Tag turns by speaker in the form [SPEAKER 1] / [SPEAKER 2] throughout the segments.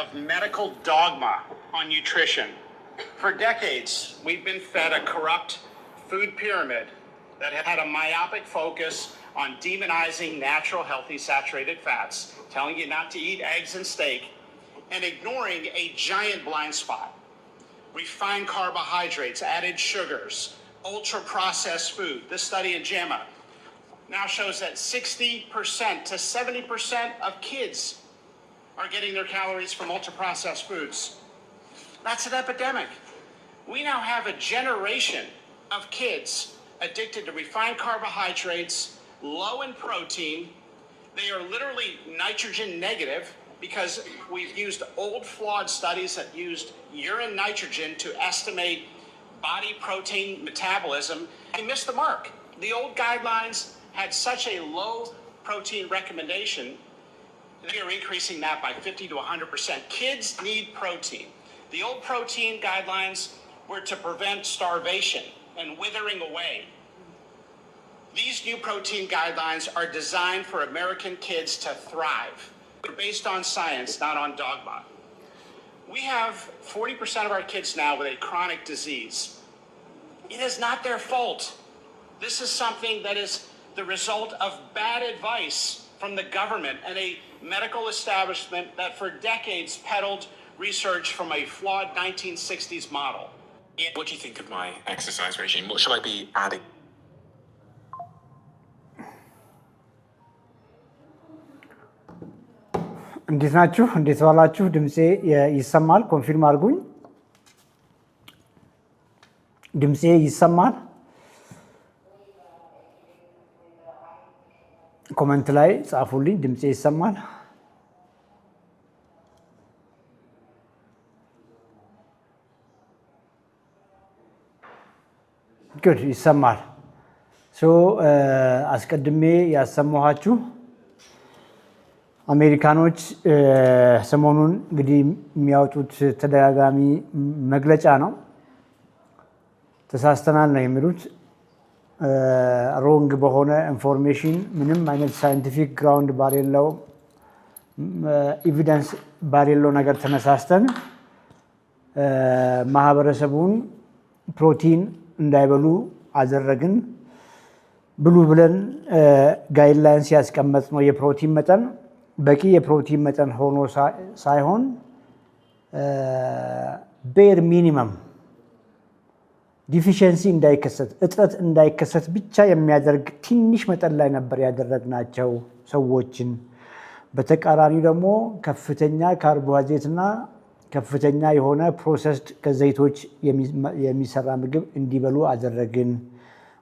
[SPEAKER 1] of medical dogma on nutrition. For decades, we've been fed a corrupt food pyramid that had a myopic focus on demonizing natural, healthy, saturated fats, telling you not to eat eggs and steak, and ignoring a giant blind spot. Refined carbohydrates, added sugars, ultra-processed food. This study in JAMA now shows that 60% to 70% of kids are getting their calories from ultra-processed foods. That's an epidemic. We now have a generation of kids addicted to refined carbohydrates, low in protein. They are literally nitrogen negative because we've used old flawed studies that used urine nitrogen to estimate body protein metabolism. They missed the mark. The old guidelines had such a low protein recommendation. They are increasing that by 50 to 100%. Kids need protein. The old protein guidelines were to prevent starvation and withering away. These new protein guidelines are designed for American kids to thrive. They're based on science, not on dogma. We have 40% of our kids now with a chronic disease. It is not their fault. This is something that is the result of bad advice from the government and a medical establishment that for decades peddled research from a flawed 1960s model.
[SPEAKER 2] What do you think of my exercise regime? What should I be adding?
[SPEAKER 3] እንዴት ናችሁ? እንዴት ዋላችሁ? ድምጼ ይሰማል? ኮንፊርም አድርጉኝ። ድምጼ ይሰማል? ኮሜንት ላይ ጻፉልኝ። ድምጼ ይሰማል? ጉድ ይሰማል። አስቀድሜ ያሰማኋችሁ አሜሪካኖች ሰሞኑን እንግዲህ የሚያወጡት ተደጋጋሚ መግለጫ ነው። ተሳስተናል ነው የሚሉት። ሮንግ በሆነ ኢንፎርሜሽን ምንም አይነት ሳይንቲፊክ ግራውንድ ባሌለው ኤቪደንስ ባሌለው ነገር ተነሳስተን ማህበረሰቡን ፕሮቲን እንዳይበሉ አደረግን ብሉ ብለን ጋይድላይንስ ያስቀመጥ ነው። የፕሮቲን መጠን በቂ የፕሮቲን መጠን ሆኖ ሳይሆን ቤር ሚኒመም ዲፊሸንሲ እንዳይከሰት እጥረት እንዳይከሰት ብቻ የሚያደርግ ትንሽ መጠን ላይ ነበር ያደረግናቸው ሰዎችን። በተቃራኒ ደግሞ ከፍተኛ ካርቦሃይድሬትና ከፍተኛ የሆነ ፕሮሰስድ ከዘይቶች የሚሰራ ምግብ እንዲበሉ አደረግን።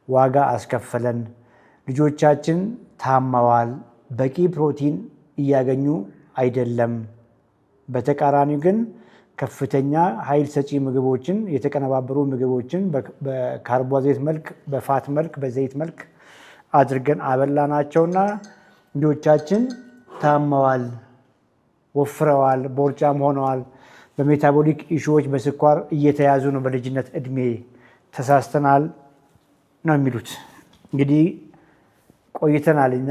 [SPEAKER 3] ዋጋ አስከፈለን። ልጆቻችን ታመዋል። በቂ ፕሮቲን እያገኙ አይደለም። በተቃራኒው ግን ከፍተኛ ኃይል ሰጪ ምግቦችን፣ የተቀነባበሩ ምግቦችን በካርቦሃይድሬት መልክ፣ በፋት መልክ፣ በዘይት መልክ አድርገን አበላናቸውና ልጆቻችን ታመዋል፣ ወፍረዋል፣ ቦርጫም ሆነዋል። በሜታቦሊክ ኢሹዎች በስኳር እየተያዙ ነው በልጅነት እድሜ። ተሳስተናል ነው የሚሉት። እንግዲህ ቆይተናልኛ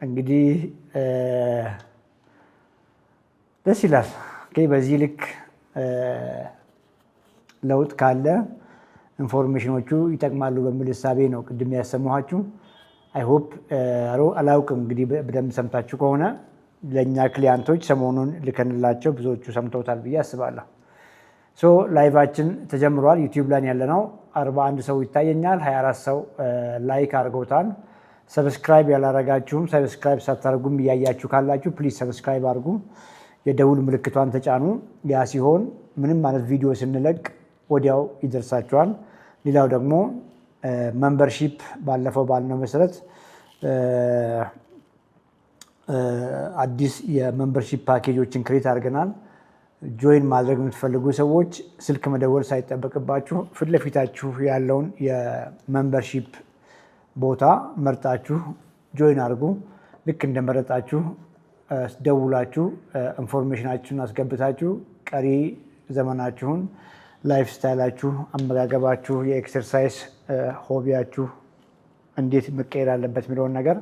[SPEAKER 3] እንግዲህ ደስ ይላል። በዚህ ልክ ለውጥ ካለ ኢንፎርሜሽኖቹ ይጠቅማሉ በሚል እሳቤ ነው ቅድም ያሰማኋችሁ። አይ ሆፕ አላውቅም እንግዲህ በደንብ ሰምታችሁ ከሆነ ለእኛ ክሊያንቶች ሰሞኑን ልከንላቸው ብዙዎቹ ሰምተውታል ብዬ አስባለሁ። ላይቫችን ተጀምሯል። ዩቲዩብ ላይ ያለ ነው። 41 ሰው ይታየኛል። 24 ሰው ላይክ አድርገውታል። ሰብስክራይብ ያላረጋችሁም ሰብስክራይብ ሳታደርጉም እያያችሁ ካላችሁ ፕሊዝ ሰብስክራይብ አድርጉ። የደውል ምልክቷን ተጫኑ። ያ ሲሆን ምንም ማለት ቪዲዮ ስንለቅ ወዲያው ይደርሳችኋል። ሌላው ደግሞ ሜምበርሺፕ ባለፈው ባልነው መሰረት አዲስ የሜምበርሺፕ ፓኬጆችን ክሬት አድርገናል። ጆይን ማድረግ የምትፈልጉ ሰዎች ስልክ መደወል ሳይጠበቅባችሁ ፊት ለፊታችሁ ያለውን የሜምበርሺፕ ቦታ መርጣችሁ ጆይን አድርጉ። ልክ እንደመረጣችሁ ደውላችሁ ኢንፎርሜሽናችሁን አስገብታችሁ ቀሪ ዘመናችሁን ላይፍ ስታይላችሁ፣ አመጋገባችሁ፣ የኤክሰርሳይዝ ሆቢያችሁ እንዴት መቀየር አለበት የሚለውን ነገር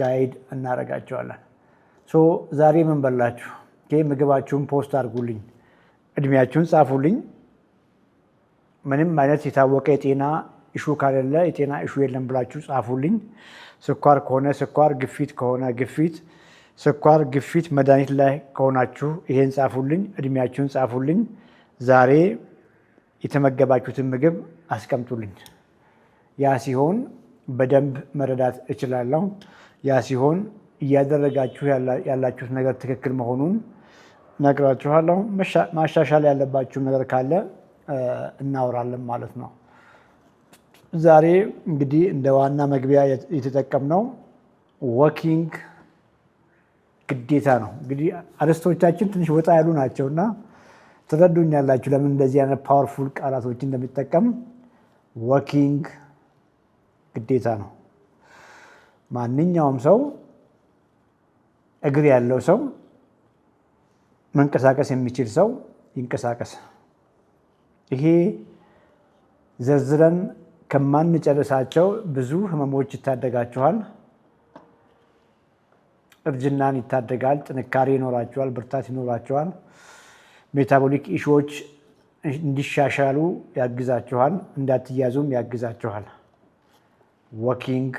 [SPEAKER 3] ጋይድ እናደርጋቸዋለን። ዛሬ ምን በላችሁ? ምግባችሁን ፖስት አድርጉልኝ፣ እድሜያችሁን ጻፉልኝ። ምንም አይነት የታወቀ የጤና ኢሹ ካሌለ የጤና ኢሹ የለም ብላችሁ ጻፉልኝ። ስኳር ከሆነ ስኳር፣ ግፊት ከሆነ ግፊት፣ ስኳር ግፊት መድኃኒት ላይ ከሆናችሁ ይሄን ጻፉልኝ፣ እድሜያችሁን ጻፉልኝ። ዛሬ የተመገባችሁትን ምግብ አስቀምጡልኝ። ያ ሲሆን በደንብ መረዳት እችላለሁ። ያ ሲሆን እያደረጋችሁ ያላችሁት ነገር ትክክል መሆኑን ነግራችኋለሁ። ማሻሻል ያለባችሁ ነገር ካለ እናወራለን ማለት ነው። ዛሬ እንግዲህ እንደ ዋና መግቢያ የተጠቀምነው ወኪንግ ግዴታ ነው። እንግዲህ አርዕስቶቻችን ትንሽ ወጣ ያሉ ናቸው እና ትረዱኛላችሁ ለምን እንደዚህ አይነት ፓወርፉል ቃላቶችን እንደሚጠቀም። ወኪንግ ግዴታ ነው። ማንኛውም ሰው እግር ያለው ሰው መንቀሳቀስ የሚችል ሰው ይንቀሳቀስ። ይሄ ዘርዝረን ከማንጨርሳቸው ብዙ ህመሞች ይታደጋችኋል። እርጅናን ይታደጋል። ጥንካሬ ይኖራችኋል። ብርታት ይኖራችኋል። ሜታቦሊክ ኢሹዎች እንዲሻሻሉ ያግዛችኋል። እንዳትያዙም ያግዛችኋል። ወኪንግ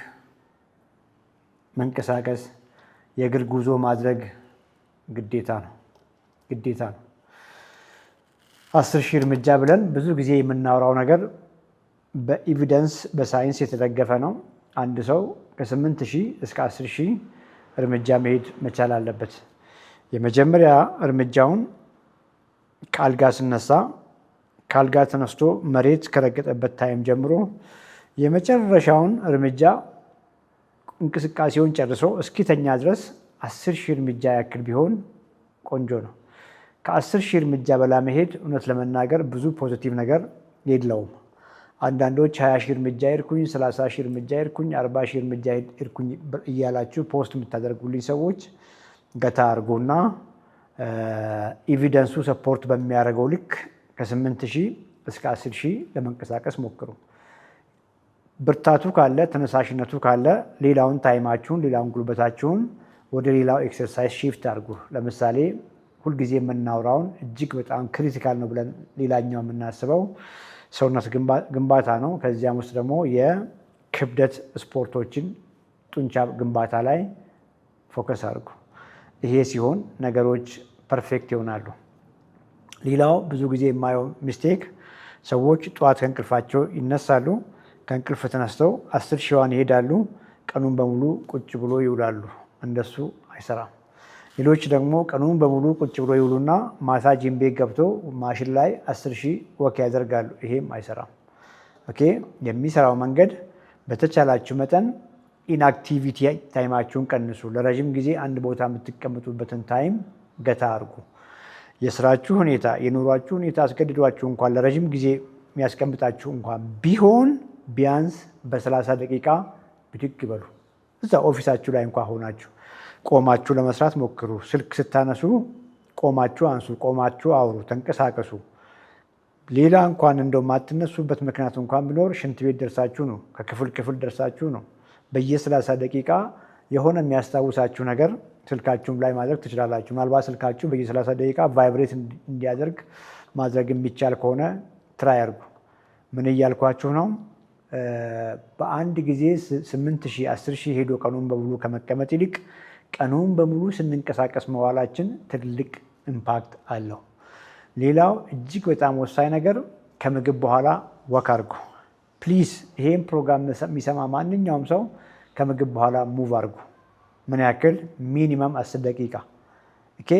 [SPEAKER 3] መንቀሳቀስ፣ የእግር ጉዞ ማድረግ ግዴታ ነው። ግዴታ ነው። 10,000 እርምጃ ብለን ብዙ ጊዜ የምናወራው ነገር በኤቪደንስ በሳይንስ የተደገፈ ነው። አንድ ሰው ከ8,000 እስከ 10,000 እርምጃ መሄድ መቻል አለበት። የመጀመሪያ እርምጃውን ከአልጋ ስነሳ፣ ከአልጋ ተነስቶ መሬት ከረገጠበት ታይም ጀምሮ የመጨረሻውን እርምጃ እንቅስቃሴውን ጨርሶ እስኪተኛ ድረስ 10,000 እርምጃ ያክል ቢሆን ቆንጆ ነው። ከ10,000 እርምጃ በላይ መሄድ እውነት ለመናገር ብዙ ፖዚቲቭ ነገር የለውም። አንዳንዶች 20,000 እርምጃ ሄድኩኝ፣ 30,000 እርምጃ ሄድኩኝ፣ 40,000 እርምጃ ሄድኩኝ እያላችሁ ፖስት የምታደርጉልኝ ሰዎች ገታ አድርጎና ኤቪደንሱ ሰፖርት በሚያደርገው ልክ ከ8,000 እስከ 10,000 ለመንቀሳቀስ ሞክሩ። ብርታቱ ካለ፣ ተነሳሽነቱ ካለ ሌላውን ታይማችሁን፣ ሌላውን ጉልበታችሁን ወደ ሌላው ኤክሰርሳይዝ ሺፍት አድርጉ። ለምሳሌ ሁልጊዜ የምናወራውን እጅግ በጣም ክሪቲካል ነው ብለን ሌላኛው የምናስበው ሰውነት ግንባታ ነው። ከዚያም ውስጥ ደግሞ የክብደት ስፖርቶችን ጡንቻ ግንባታ ላይ ፎከስ አድርጉ። ይሄ ሲሆን ነገሮች ፐርፌክት ይሆናሉ። ሌላው ብዙ ጊዜ የማየው ሚስቴክ ሰዎች ጠዋት ከእንቅልፋቸው ይነሳሉ። ከእንቅልፍ ተነስተው 10,000 ይሄዳሉ። ቀኑን በሙሉ ቁጭ ብሎ ይውላሉ። እንደሱ አይሰራም። ሌሎች ደግሞ ቀኑን በሙሉ ቁጭ ብሎ ይውሉና ማታ ጂም ቤት ገብቶ ማሽን ላይ 10,000 ወክ ያደርጋሉ። ይሄም አይሰራም። ኦኬ፣ የሚሰራው መንገድ በተቻላችሁ መጠን ኢንአክቲቪቲ ታይማችሁን ቀንሱ። ለረዥም ጊዜ አንድ ቦታ የምትቀምጡበትን ታይም ገታ አድርጉ። የስራችሁ ሁኔታ፣ የኑሯችሁ ሁኔታ አስገድዷችሁ እንኳን ለረዥም ጊዜ የሚያስቀምጣችሁ እንኳን ቢሆን ቢያንስ በ30 ደቂቃ ብድግ ይበሉ። እዛ ኦፊሳችሁ ላይ እንኳን ሆናችሁ ቆማችሁ ለመስራት ሞክሩ። ስልክ ስታነሱ ቆማችሁ አንሱ፣ ቆማችሁ አውሩ፣ ተንቀሳቀሱ። ሌላ እንኳን እንደው የማትነሱበት ምክንያት እንኳን ቢኖር ሽንት ቤት ደርሳችሁ ነው፣ ከክፍል ክፍል ደርሳችሁ ነው። በየ30 ደቂቃ የሆነ የሚያስታውሳችሁ ነገር ስልካችሁም ላይ ማድረግ ትችላላችሁ። ምናልባት ስልካችሁ በየ30 ደቂቃ ቫይብሬት እንዲያደርግ ማድረግ የሚቻል ከሆነ ትራይ አድርጉ። ምን እያልኳችሁ ነው? በአንድ ጊዜ 8,000 10,000 ሄዶ ቀኑን በሙሉ ከመቀመጥ ይልቅ ቀኑን በሙሉ ስንንቀሳቀስ መዋላችን ትልቅ ኢምፓክት አለው። ሌላው እጅግ በጣም ወሳኝ ነገር ከምግብ በኋላ ወክ አድርጉ። ፕሊዝ ይሄን ፕሮግራም የሚሰማ ማንኛውም ሰው ከምግብ በኋላ ሙቭ አድርጉ። ምን ያክል? ሚኒመም 10 ደቂቃ። ኦኬ፣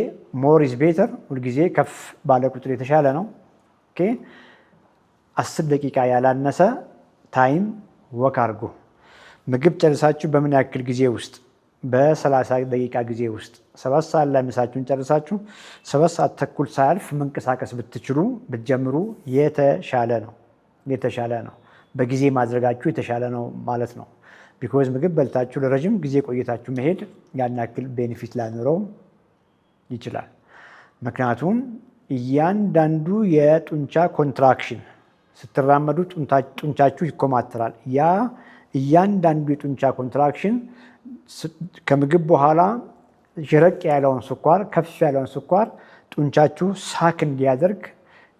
[SPEAKER 3] ሞር ኢዝ ቤተር። ሁልጊዜ ከፍ ባለ ቁጥር የተሻለ ነው። ኦኬ፣ 10 ደቂቃ ያላነሰ ታይም ወክ አድርጉ። ምግብ ጨርሳችሁ በምን ያክል ጊዜ ውስጥ? በ30 ደቂቃ ጊዜ ውስጥ 7 ሰዓት ላይ ምሳችሁን ጨርሳችሁ 7 ሰዓት ተኩል ሳያልፍ መንቀሳቀስ ብትችሉ ብትጀምሩ የተሻለ ነው። የተሻለ ነው። በጊዜ ማድረጋችሁ የተሻለ ነው ማለት ነው። ቢኮዝ ምግብ በልታችሁ ለረዥም ጊዜ ቆይታችሁ መሄድ ያን ያክል ቤኔፊት ላይኖረው ይችላል። ምክንያቱም እያንዳንዱ የጡንቻ ኮንትራክሽን ስትራመዱ ጡንቻችሁ ይኮማተራል። ያ እያንዳንዱ የጡንቻ ኮንትራክሽን ከምግብ በኋላ ዥረቅ ያለውን ስኳር ከፍ ያለውን ስኳር ጡንቻችሁ ሳክ እንዲያደርግ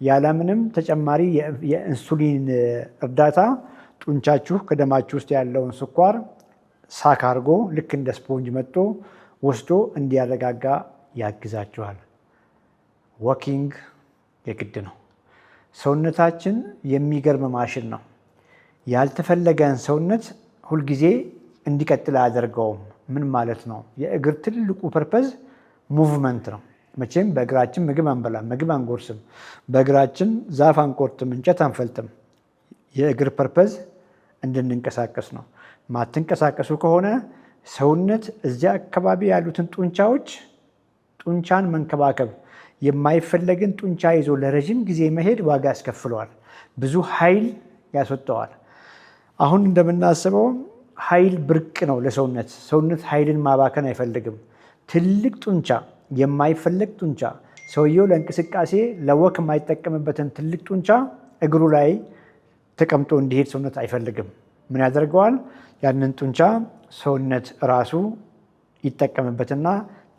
[SPEAKER 3] ያለምንም ተጨማሪ የኢንሱሊን እርዳታ ጡንቻችሁ ከደማችሁ ውስጥ ያለውን ስኳር ሳክ አድርጎ ልክ እንደ ስፖንጅ መጥቶ ወስዶ እንዲያረጋጋ ያግዛችኋል። ወኪንግ የግድ ነው። ሰውነታችን የሚገርም ማሽን ነው። ያልተፈለገን ሰውነት ሁልጊዜ እንዲቀጥል አያደርገውም። ምን ማለት ነው? የእግር ትልቁ ፐርፐዝ ሙቭመንት ነው። መቼም በእግራችን ምግብ አንበላም፣ ምግብ አንጎርስም፣ በእግራችን ዛፍ አንቆርጥም፣ እንጨት አንፈልጥም። የእግር ፐርፐዝ እንድንንቀሳቀስ ነው። ማትንቀሳቀሱ ከሆነ ሰውነት እዚያ አካባቢ ያሉትን ጡንቻን መንከባከብ የማይፈለግን ጡንቻ ይዞ ለረዥም ጊዜ መሄድ ዋጋ ያስከፍለዋል፣ ብዙ ኃይል ያስወጠዋል። አሁን እንደምናስበው ኃይል ብርቅ ነው ለሰውነት። ሰውነት ኃይልን ማባከን አይፈልግም። ትልቅ ጡንቻ፣ የማይፈለግ ጡንቻ፣ ሰውየው ለእንቅስቃሴ ለወክ የማይጠቀምበትን ትልቅ ጡንቻ እግሩ ላይ ተቀምጦ እንዲሄድ ሰውነት አይፈልግም። ምን ያደርገዋል? ያንን ጡንቻ ሰውነት ራሱ ይጠቀምበትና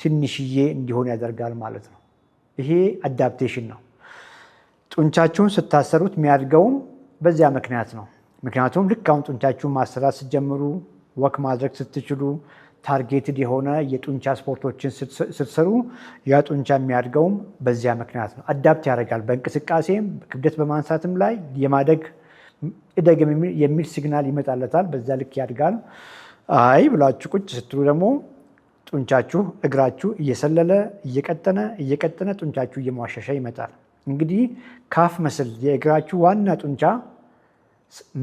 [SPEAKER 3] ትንሽዬ እንዲሆን ያደርጋል ማለት ነው። ይሄ አዳፕቴሽን ነው። ጡንቻችሁን ስታሰሩት የሚያድገውም በዚያ ምክንያት ነው። ምክንያቱም ልክ አሁን ጡንቻችሁን ማሰራት ስትጀምሩ፣ ወክ ማድረግ ስትችሉ፣ ታርጌትድ የሆነ የጡንቻ ስፖርቶችን ስትሰሩ ያ ጡንቻ የሚያድገውም በዚያ ምክንያት ነው። አዳፕት ያደርጋል። በእንቅስቃሴም ክብደት በማንሳትም ላይ የማደግ እደግ የሚል ሲግናል ይመጣለታል። በዛ ልክ ያድጋል። አይ ብላችሁ ቁጭ ስትሉ ደግሞ ጡንቻችሁ እግራችሁ እየሰለለ እየቀጠነ ጡንቻችሁ እየሟሸሸ ይመጣል። እንግዲህ ካፍ መስል የእግራችሁ ዋና ጡንቻ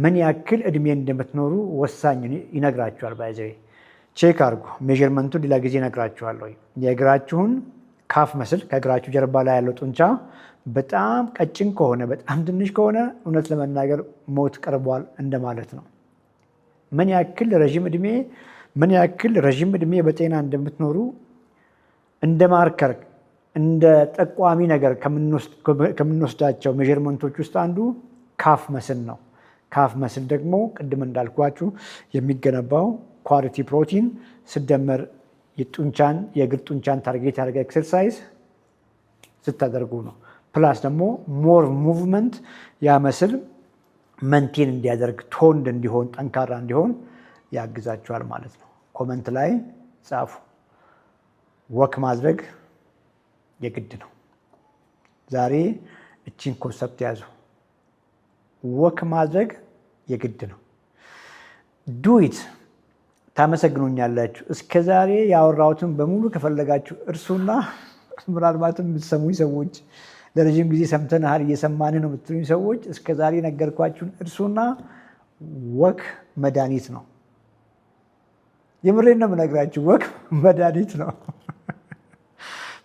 [SPEAKER 3] ምን ያክል እድሜ እንደምትኖሩ ወሳኝ ይነግራችኋል። ባይዘ ቼክ አድርጉ። ሜዥርመንቱን ሌላ ጊዜ ይነግራችኋለሁ። የእግራችሁን ካፍ መስል ከእግራችሁ ጀርባ ላይ ያለው ጡንቻ በጣም ቀጭን ከሆነ፣ በጣም ትንሽ ከሆነ እውነት ለመናገር ሞት ቀርቧል እንደማለት ነው። ምን ያክል ረዥም ዕድሜ በጤና እንደምትኖሩ እንደ ማርከር እንደ ጠቋሚ ነገር ከምንወስዳቸው ሜዥርመንቶች ውስጥ አንዱ ካፍ መስል ነው። ካፍ መስል ደግሞ ቅድም እንዳልኳችሁ የሚገነባው ኳሊቲ ፕሮቲን ስደመር የእግር ጡንቻን ታርጌት ያደረገ ኤክሰርሳይዝ ስታደርጉ ነው። ፕላስ ደግሞ ሞር ሙቭመንት ያ መስል መንቴን እንዲያደርግ ቶንድ እንዲሆን ጠንካራ እንዲሆን ያግዛችኋል ማለት ነው። ኮመንት ላይ ጻፉ። ወክ ማድረግ የግድ ነው። ዛሬ እቺን ኮንሰፕት ያዙ። ወክ ማድረግ የግድ ነው። ዱኢት ታመሰግኑኛላችሁ። እስከ ዛሬ ያወራሁትን በሙሉ ከፈለጋችሁ እርሱና ምናልባትም የምትሰሙኝ ሰዎች ለረዥም ጊዜ ሰምተንሃል እየሰማን ነው የምትሉኝ ሰዎች እስከ ዛሬ ነገርኳችሁን እርሱና ወክ መድኃኒት ነው። የምሬን ነው የምነግራችሁ። ወክ መድኃኒት ነው።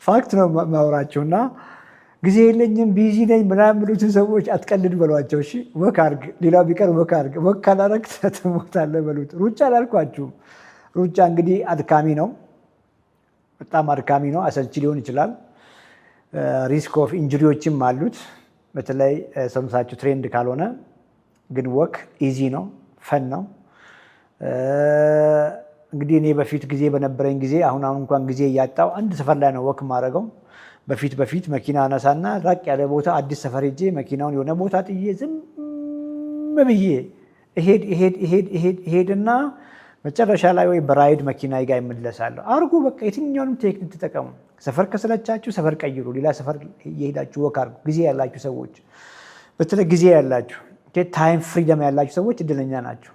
[SPEAKER 3] ፋክት ነው ማውራችሁና ጊዜ የለኝም ቢዚ ነኝ ምናምን የሚሉትን ሰዎች አትቀልድ በሏቸው። እሺ ወክ አድርግ፣ ሌላው ቢቀር ወክ አድርግ። ወክ ካላረግ ትሞታለህ በሉት። ሩጫ አላልኳችሁም። ሩጫ እንግዲህ አድካሚ ነው፣ በጣም አድካሚ ነው። አሰልቺ ሊሆን ይችላል። ሪስክ ኦፍ ኢንጁሪዎችም አሉት፣ በተለይ ሰውነታችሁ ትሬንድ ካልሆነ። ግን ወክ ኢዚ ነው፣ ፈን ነው። እንግዲህ እኔ በፊት ጊዜ በነበረኝ ጊዜ አሁን እንኳን ጊዜ እያጣው አንድ ሰፈር ላይ ነው ወክ ማድረገው። በፊት መኪና አነሳና ራቅ ያለ ቦታ አዲስ ሰፈር ሄጄ መኪናውን የሆነ ቦታ ጥዬ ዝም ብዬ እሄድና መጨረሻ ላይ ወይ በራይድ መኪና ጋር ይመለሳለሁ። አርጉ በቃ የትኛውንም ቴክኒክ ተጠቀሙ። ሰፈር ከሰለቻችሁ ሰፈር ቀይሩ፣ ሌላ ሰፈር እየሄዳችሁ ወክ አርጉ። ጊዜ ያላችሁ ሰዎች፣ በተለይ ጊዜ ያላችሁ ታይም ፍሪደም ያላችሁ ሰዎች እድለኛ ናቸው።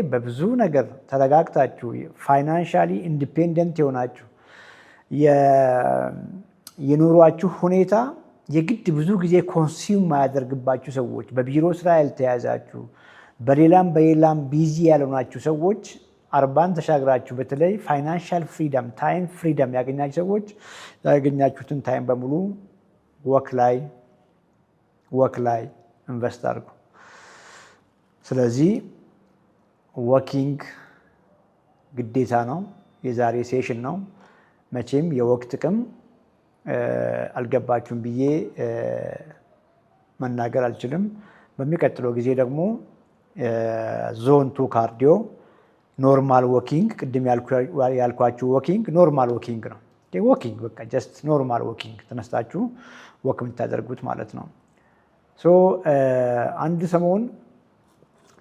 [SPEAKER 3] በብዙ ነገር ተረጋግታችሁ ፋይናንሻሊ ኢንዲፔንደንት የሆናችሁ የኑሯችሁ ሁኔታ የግድ ብዙ ጊዜ ኮንሱም ማያደርግባችሁ ሰዎች፣ በቢሮ ስራ ያልተያዛችሁ፣ በሌላም ቢዚ ያልሆናችሁ ሰዎች 40 ተሻግራችሁ በተለይ ፋይናንሻል ፍሪደም ታይም ፍሪደም ያገኛችሁ ሰዎች ያገኛችሁትን ታይም በሙሉ ወክ ላይ ኢንቨስት አድርጉ። ስለዚህ ወኪንግ ግዴታ ነው። የዛሬ ሴሽን ነው። መቼም የወክ ጥቅም አልገባችሁም ብዬ መናገር አልችልም። በሚቀጥለው ጊዜ ደግሞ ዞን 2 ካርዲዮ ኖርማል ወኪንግ፣ ቅድም ያልኳችሁ ወኪንግ ኖርማል ወኪንግ ነው። ወኪንግ በቃ ጀስት ኖርማል ወኪንግ ተነስታችሁ ወክ የምታደርጉት ማለት ነው። አንድ ሰሞን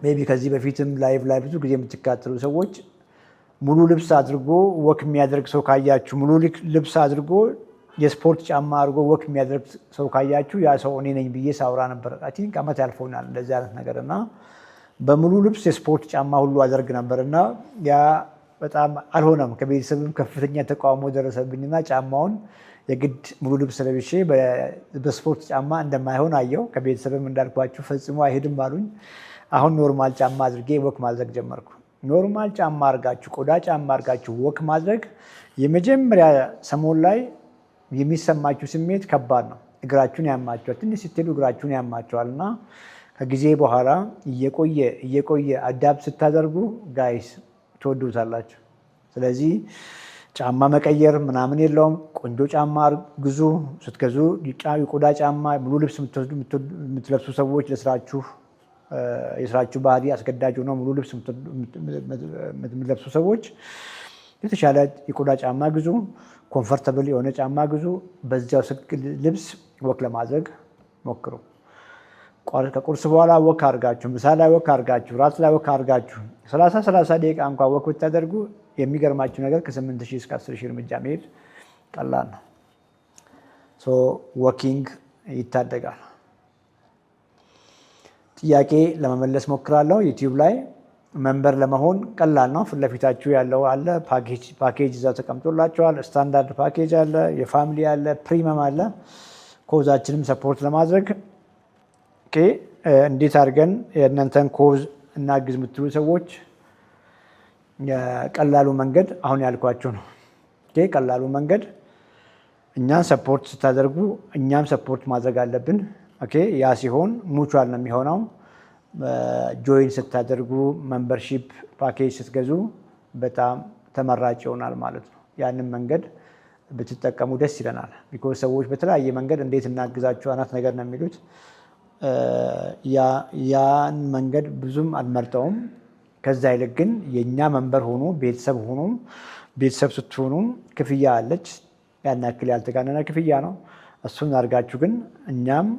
[SPEAKER 3] ሜይ ቢ ከዚህ በፊትም ላይቭ ላይ ብዙ ጊዜ የምትካተሉ ሰዎች ሙሉ ልብስ አድርጎ ወክ የሚያደርግ ሰው ካያችሁ፣ ሙሉ ልብስ አድርጎ የስፖርት ጫማ አድርጎ ወክ የሚያደርግ ሰው ካያችሁ ያ ሰው እኔ ነኝ ብዬ ሳውራ ነበር። አይ ቲንክ ዓመት ያልፎናል እንደዚህ አይነት ነገር እና በሙሉ ልብስ የስፖርት ጫማ ሁሉ አደርግ ነበር እና ያ በጣም አልሆነም። ከቤተሰብም ከፍተኛ ተቃውሞ ደረሰብኝና ጫማውን የግድ ሙሉ ልብስ ለብሼ በስፖርት ጫማ እንደማይሆን አየው። ከቤተሰብም እንዳልኳችሁ ፈጽሞ አይሄድም አሉኝ። አሁን ኖርማል ጫማ አድርጌ ወክ ማድረግ ጀመርኩ። ኖርማል ጫማ አድርጋችሁ ቆዳ ጫማ አድርጋችሁ ወክ ማድረግ የመጀመሪያ ሰሞን ላይ የሚሰማችሁ ስሜት ከባድ ነው። እግራችሁን ያማቸዋል። ትንሽ ስትሄዱ እግራችሁን ያማቸዋል እና ከጊዜ በኋላ እየቆየ አዳፕት ስታደርጉ ጋይስ ትወዱታላችሁ። ስለዚህ ጫማ መቀየር ምናምን የለውም። ቆንጆ ጫማ ግዙ። ስትገዙ የቆዳ ጫማ ሙሉ ልብስ የምትለብሱ ሰዎች የስራችሁ ባህሪ አስገዳጅ ሆኖ ሙሉ ልብስ የምትለብሱ ሰዎች የተሻለ የቆዳ ጫማ ግዙ። ኮምፈርተብል የሆነ ጫማ ግዙ። በዚያው ልብስ ወክ ለማድረግ ሞክሩ። ከቁርስ በኋላ ወክ አድርጋችሁ፣ ምሳ ላይ ወክ አድርጋችሁ፣ ራት ላይ ወክ አድርጋችሁ 30 ደቂቃ እንኳን ወክ ብታደርጉ የሚገርማችሁ ነገር ከ8,000 እስከ 10,000 እርምጃ መሄድ ቀላል ነው። ወኪንግ ይታደጋል። ጥያቄ ለመመለስ ሞክራለሁ። ዩቲዩብ ላይ መንበር ለመሆን ቀላል ነው። ፊት ለፊታችሁ ያለው አለ ፓኬጅ እዛው ተቀምጦላቸዋል። ስታንዳርድ ፓኬጅ አለ፣ የፋሚሊ አለ፣ ፕሪሚየም አለ። ኮዛችንም ሰፖርት ለማድረግ እንዴት አድርገን የእናንተን ኮዝ እናግዝ የምትሉ ሰዎች ቀላሉ መንገድ አሁን ያልኳችሁ ነው። ቀላሉ መንገድ እኛን ሰፖርት ስታደርጉ እኛም ሰፖርት ማድረግ አለብን። ያ ሲሆን ሙቹዋል ነው የሚሆነው። ጆይን ስታደርጉ መንበርሺፕ ፓኬጅ ስትገዙ በጣም ተመራጭ ይሆናል ማለት ነው። ያንን መንገድ ብትጠቀሙ ደስ ይለናል። ቢኮዝ ሰዎች በተለያየ መንገድ እንዴት እናግዛችሁ አናት ነገር ነው የሚሉት። ያን መንገድ ብዙም አልመርጠውም። ከዛ ይልቅ ግን የእኛ መንበር ሆኖ ቤተሰብ ስትሆኑ ክፍያ አለች። ያን ያክል ያልተጋነነ ክፍያ ነው። እሱን አድርጋችሁ ግን እኛም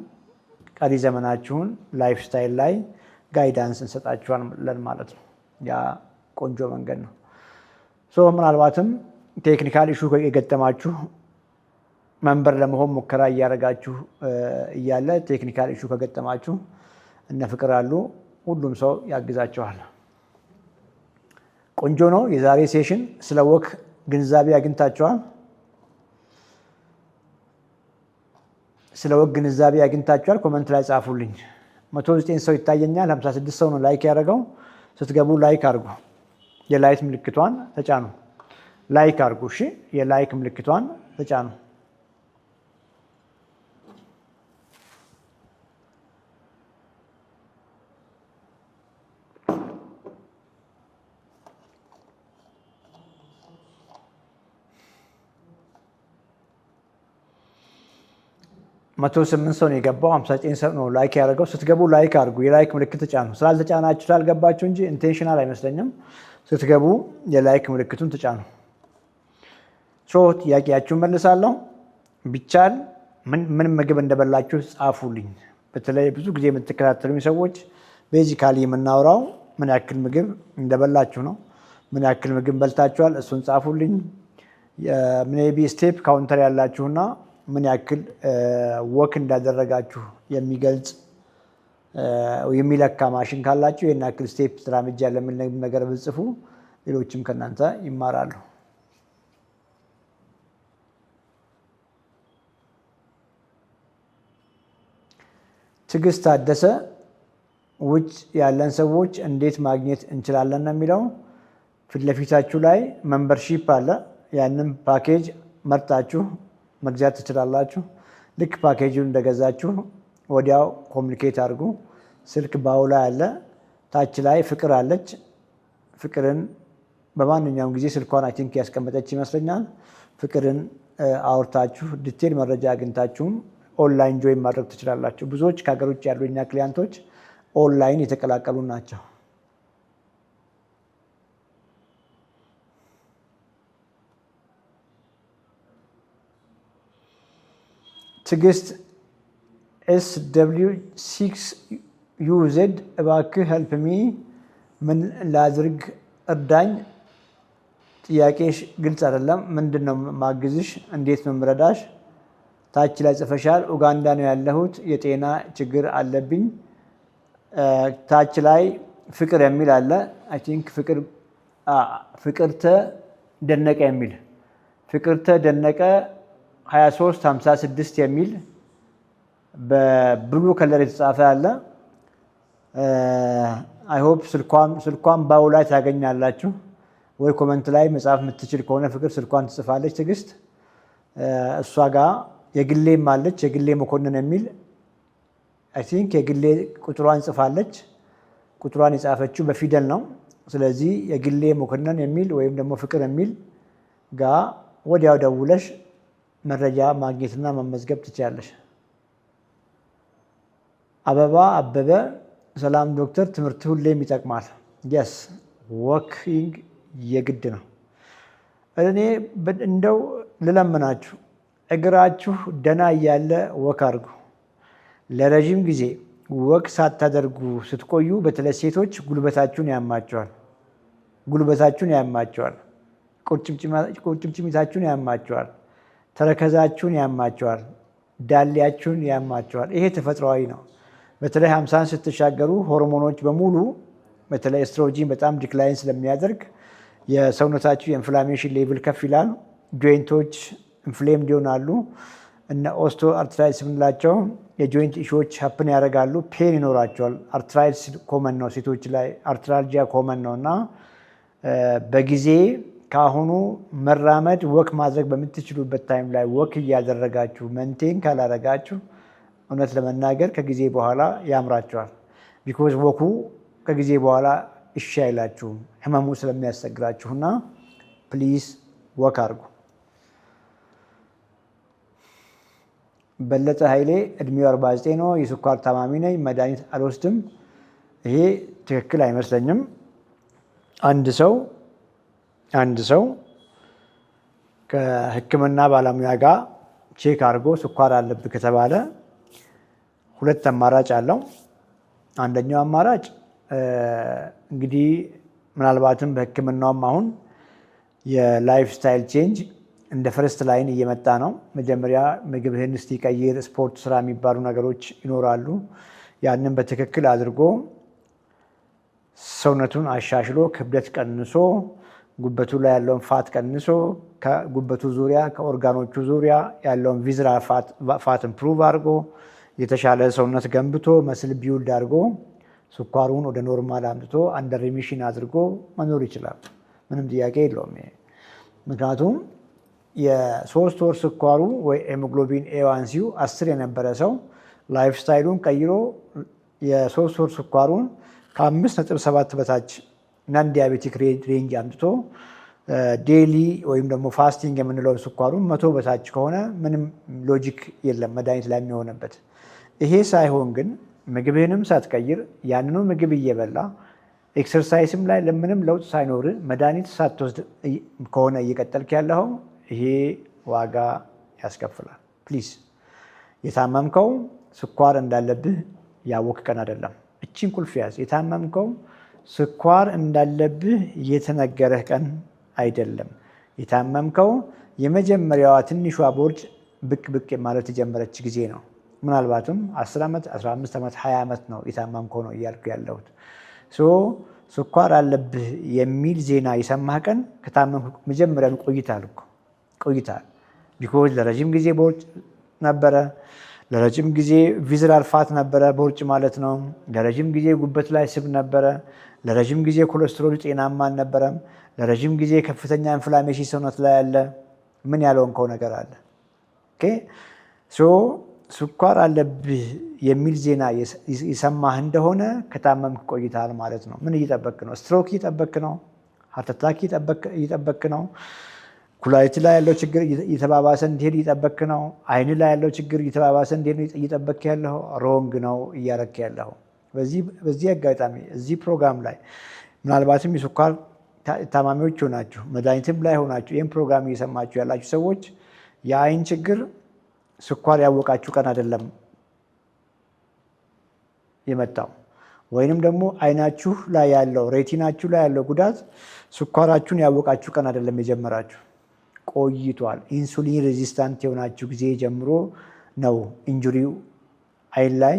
[SPEAKER 3] ቀሪ ዘመናችሁን ላይፍ ስታይል ላይ ጋይዳንስ እንሰጣችኋለን ማለት ነው። ያ ቆንጆ መንገድ ነው። ምናልባትም ቴክኒካል ኢሹ የገጠማችሁ መንበር ለመሆን ሙከራ እያደረጋችሁ እያለ ቴክኒካል ኢሹ ከገጠማችሁ እነ ፍቅር አሉ። ሁሉም ሰው ያግዛችኋል። ቆንጆ ነው። የዛሬ ሴሽን ስለ ወክ ግንዛቤ አግኝታችኋል። ስለ ወግ ግንዛቤ አግኝታችኋል። ኮመንት ላይ ጻፉልኝ። 109 ሰው ይታየኛል። 56 ሰው ነው ላይክ ያደረገው። ስትገቡ ላይክ አድርጉ። የላይክ ምልክቷን ተጫኑ። ላይክ አድርጉ። እሺ፣ የላይክ ምልክቷን ተጫኑ። መቶ 8 ሰው ነው የገባው። 59 ሰው ነው ላይክ ያደረገው። ስትገቡ ላይክ አድርጉ። የላይክ ምልክት ተጫኑ። ስላልተጫናችሁ ስላልገባችሁ እንጂ ኢንቴንሽናል አይመስለኝም። ስትገቡ የላይክ ምልክቱን ተጫኑ። ጥያቄያችሁን መልሳለሁ። ቢቻል ምን ምግብ እንደበላችሁ ጻፉልኝ። በተለይ ብዙ ጊዜ የምትከታተሉኝ ሰዎች ቤዚካሊ የምናወራው ምን ያክል ምግብ እንደበላችሁ ነው። ምን ያክል ምግብ በልታችኋል እሱን ጻፉልኝ። ሜይ ቢ ስቴፕ ካውንተር ያላችሁና ምን ያክል ወክ እንዳደረጋችሁ የሚገልጽ የሚለካ ማሽን ካላችሁ ይህን ያክል ስቴፕ ተራምጃ ለሚል ነገር ብጽፉ ሌሎችም ከእናንተ ይማራሉ። ትዕግስት ታደሰ ውጭ ያለን ሰዎች እንዴት ማግኘት እንችላለን ነው የሚለው። ፊት ለፊታችሁ ላይ መንበርሺፕ አለ። ያንን ፓኬጅ መርጣችሁ መግዛት ትችላላችሁ። ልክ ፓኬጁን እንደገዛችሁ ወዲያው ኮሚኒኬት አድርጉ። ስልክ ባው ላይ አለ። ታች ላይ ፍቅር አለች። ፍቅርን በማንኛውም ጊዜ ስልኳን አይ ቲንክ ያስቀመጠች ይመስለኛል። ፍቅርን አውርታችሁ ዲቴል መረጃ አግኝታችሁም ኦንላይን ጆይን ማድረግ ትችላላችሁ። ብዙዎች ከሀገር ውጭ ያሉ የኛ ክሊያንቶች ኦንላይን የተቀላቀሉ ናቸው። ትዕግስት SW6UZ እባክህ ሄልፕ ሚ ምን ላድርግ እርዳኝ። ጥያቄሽ ግልጽ አይደለም። ምንድን ነው ማግዝሽ? እንዴት ነው ምረዳሽ? ታች ላይ ጽፈሻል። ኡጋንዳ ነው ያለሁት፣ የጤና ችግር አለብኝ። ታች ላይ ፍቅር የሚል አለ። አይ ቲንክ ፍቅርተ ደነቀ የሚል ፍቅርተ ደነቀ 2356 የሚል በብሉ ከለር የተጻፈ አለ። አይ ሆፕ ስልኳን ባው ላይ ታገኛላችሁ፣ ወይ ኮመንት ላይ መጻፍ የምትችል ከሆነ ፍቅር ስልኳን ትጽፋለች ትዕግስት። እሷ ጋር የግሌም አለች፣ የግሌ መኮንን የሚል አይ ቲንክ የግሌ ቁጥሯን ጽፋለች። ቁጥሯን የጻፈችው በፊደል ነው። ስለዚህ የግሌ መኮንን የሚል ወይም ደግሞ ፍቅር የሚል ጋር ወዲያው ደውለሽ መረጃ ማግኘትና መመዝገብ ትችላለሽ። አበባ አበበ ሰላም ዶክተር፣ ትምህርት ሁሌም ይጠቅማል። የስ ወኪንግ የግድ ነው። እኔ እንደው ልለምናችሁ እግራችሁ ደና እያለ ወክ አድርጉ። ለረዥም ጊዜ ወክ ሳታደርጉ ስትቆዩ በተለይ ሴቶች ጉልበታችሁን ያማቸዋል፣ ቁርጭምጭሚታችሁን ያማቸዋል፣ ተረከዛችሁን ያማቸዋል፣ ዳሌያችሁን ያማቸዋል። ይሄ ተፈጥሯዊ ነው። በተለይ 50 ስትሻገሩ ሆርሞኖች በሙሉ በተለይ ኤስትሮጂን በጣም ዲክላይን ስለሚያደርግ የሰውነታችሁ የኢንፍላሜሽን ሌቭል ከፍ ይላል። ጆይንቶች ኢንፍሌምድ ይሆናሉ። እነ ኦስቶ አርትራይትስ የምንላቸው የጆይንት ኢሹዎች ሀፕን ያደርጋሉ። ፔን ይኖራቸዋል። አርትራይትስ ኮመን ነው ሴቶች ላይ፣ አርትራልጂያ ኮመን ነው እና በጊዜ ከአሁኑ መራመድ ወክ ማድረግ በምትችሉበት ታይም ላይ ወክ እያደረጋችሁ መንቴን ካላረጋችሁ እውነት ለመናገር ከጊዜ በኋላ ያምራቸዋል። ቢኮዝ ወኩ ከጊዜ በኋላ እሺ አይላችሁም ህመሙ ስለሚያስቸግራችሁና ፕሊዝ ወክ አድርጉ። በለጠ ኃይሌ እድሜው 49 ነው። የስኳር ታማሚ ነኝ። መድኃኒት አልወስድም። ይሄ ትክክል አይመስለኝም። አንድ ሰው ከህክምና ባለሙያ ጋር ቼክ አድርጎ ስኳር አለብህ ከተባለ ሁለት አማራጭ አለው። አንደኛው አማራጭ እንግዲህ ምናልባትም በህክምናውም አሁን የላይፍ ስታይል ቼንጅ እንደ ፈርስት ላይን እየመጣ ነው። መጀመሪያ ምግብህን እስቲ ቀይር፣ ስፖርት ስራ የሚባሉ ነገሮች ይኖራሉ። ያንን በትክክል አድርጎ ሰውነቱን አሻሽሎ ክብደት ቀንሶ ጉበቱ ላይ ያለውን ፋት ቀንሶ ከጉበቱ ዙሪያ ከኦርጋኖቹ ዙሪያ ያለውን ቪዝራል ፋት ኢምፕሩቭ አድርጎ የተሻለ ሰውነት ገንብቶ መስል ቢውልድ አድርጎ ስኳሩን ወደ ኖርማል አምጥቶ አንደር ሪሚሽን አድርጎ መኖር ይችላል። ምንም ጥያቄ የለውም። ምክንያቱም የ3 ወር ስኳሩ ወይ ሄሞግሎቢን ኤዋንሲው 10 የነበረ ሰው ላይፍ ስታይሉን ቀይሮ የ3 ወር ስኳሩን ከ5.7 በታች ናን ዲያቤቲክ ሬንጅ አምጥቶ ዴይሊ ወይም ደግሞ ፋስቲንግ የምንለው ስኳሩን 100 በታች ከሆነ ምንም ሎጂክ የለም መድኃኒት ላይ የሚሆንበት። ይሄ ሳይሆን ግን ምግብህንም ሳትቀይር ያንኑ ምግብ እየበላ ኤክሰርሳይስም ላይ ለምንም ለውጥ ሳይኖር መድኃኒት ሳትወስድ ከሆነ እየቀጠልክ ያለው ይሄ ዋጋ ያስከፍላል። ፕሊዝ የታመምከው ስኳር እንዳለብህ ያወቅ ቀን አይደለም። እቺን ቁልፍ ያዝ። የታመምከው ስኳር እንዳለብህ የተነገረህ ቀን አይደለም። የታመምከው የመጀመሪያዋ ትንሿ ቦርጭ ብቅ ብቅ ማለት የጀመረች ጊዜ ነው። ምናልባትም 10 ዓመት 15 ዓመት 20 ዓመት ነው የታመምከው ነው እያልኩ ያለሁት። ስኳር አለብህ የሚል ዜና የሰማህ ቀን ከታመምክ መጀመሪያ ቆይታል። ቢኮዝ ለረጅም ጊዜ ቦርጭ ነበረ፣ ለረጅም ጊዜ ቪዝራል ፋት ነበረ፣ ቦርጭ ማለት ነው። ለረጅም ጊዜ ጉበት ላይ ስብ ነበረ፣ ለረጅም ጊዜ ኮሌስትሮል ጤናማ አልነበረም፣ ለረጅም ጊዜ ከፍተኛ ኢንፍላሜሽን ሰውነት ላይ ያለ ምን ያልሆንከው ነገር አለ። ስኳር አለብህ የሚል ዜና የሰማህ እንደሆነ ከታመምክ ቆይታል ማለት ነው። ምን እየጠበክ ነው? ስትሮክ እየጠበክ ነው? ሀርት አታክ እየጠበክ ነው? ኩላሊት ላይ ያለው ችግር እየተባባሰ እንዲሄድ እየጠበክ ነው? አይን ላይ ያለው ችግር እየተባባሰ እንዲሄድ እየጠበክ ያለው ሮንግ ነው እያረክ ያለው። በዚህ አጋጣሚ እዚህ ፕሮግራም ላይ ምናልባትም የስኳር ታማሚዎች ሆናችሁ መድኃኒትም ላይ ሆናችሁ ይህም ፕሮግራም እየሰማችሁ ያላችሁ ሰዎች የአይን ችግር ስኳር ያወቃችሁ ቀን አይደለም የመጣው። ወይንም ደግሞ አይናችሁ ላይ ያለው ሬቲናችሁ ላይ ያለው ጉዳት ስኳራችሁን ያወቃችሁ ቀን አይደለም የጀመራችሁ፣ ቆይቷል። ኢንሱሊን ሬዚስታንት የሆናችሁ ጊዜ ጀምሮ ነው ኢንጁሪው አይን ላይ፣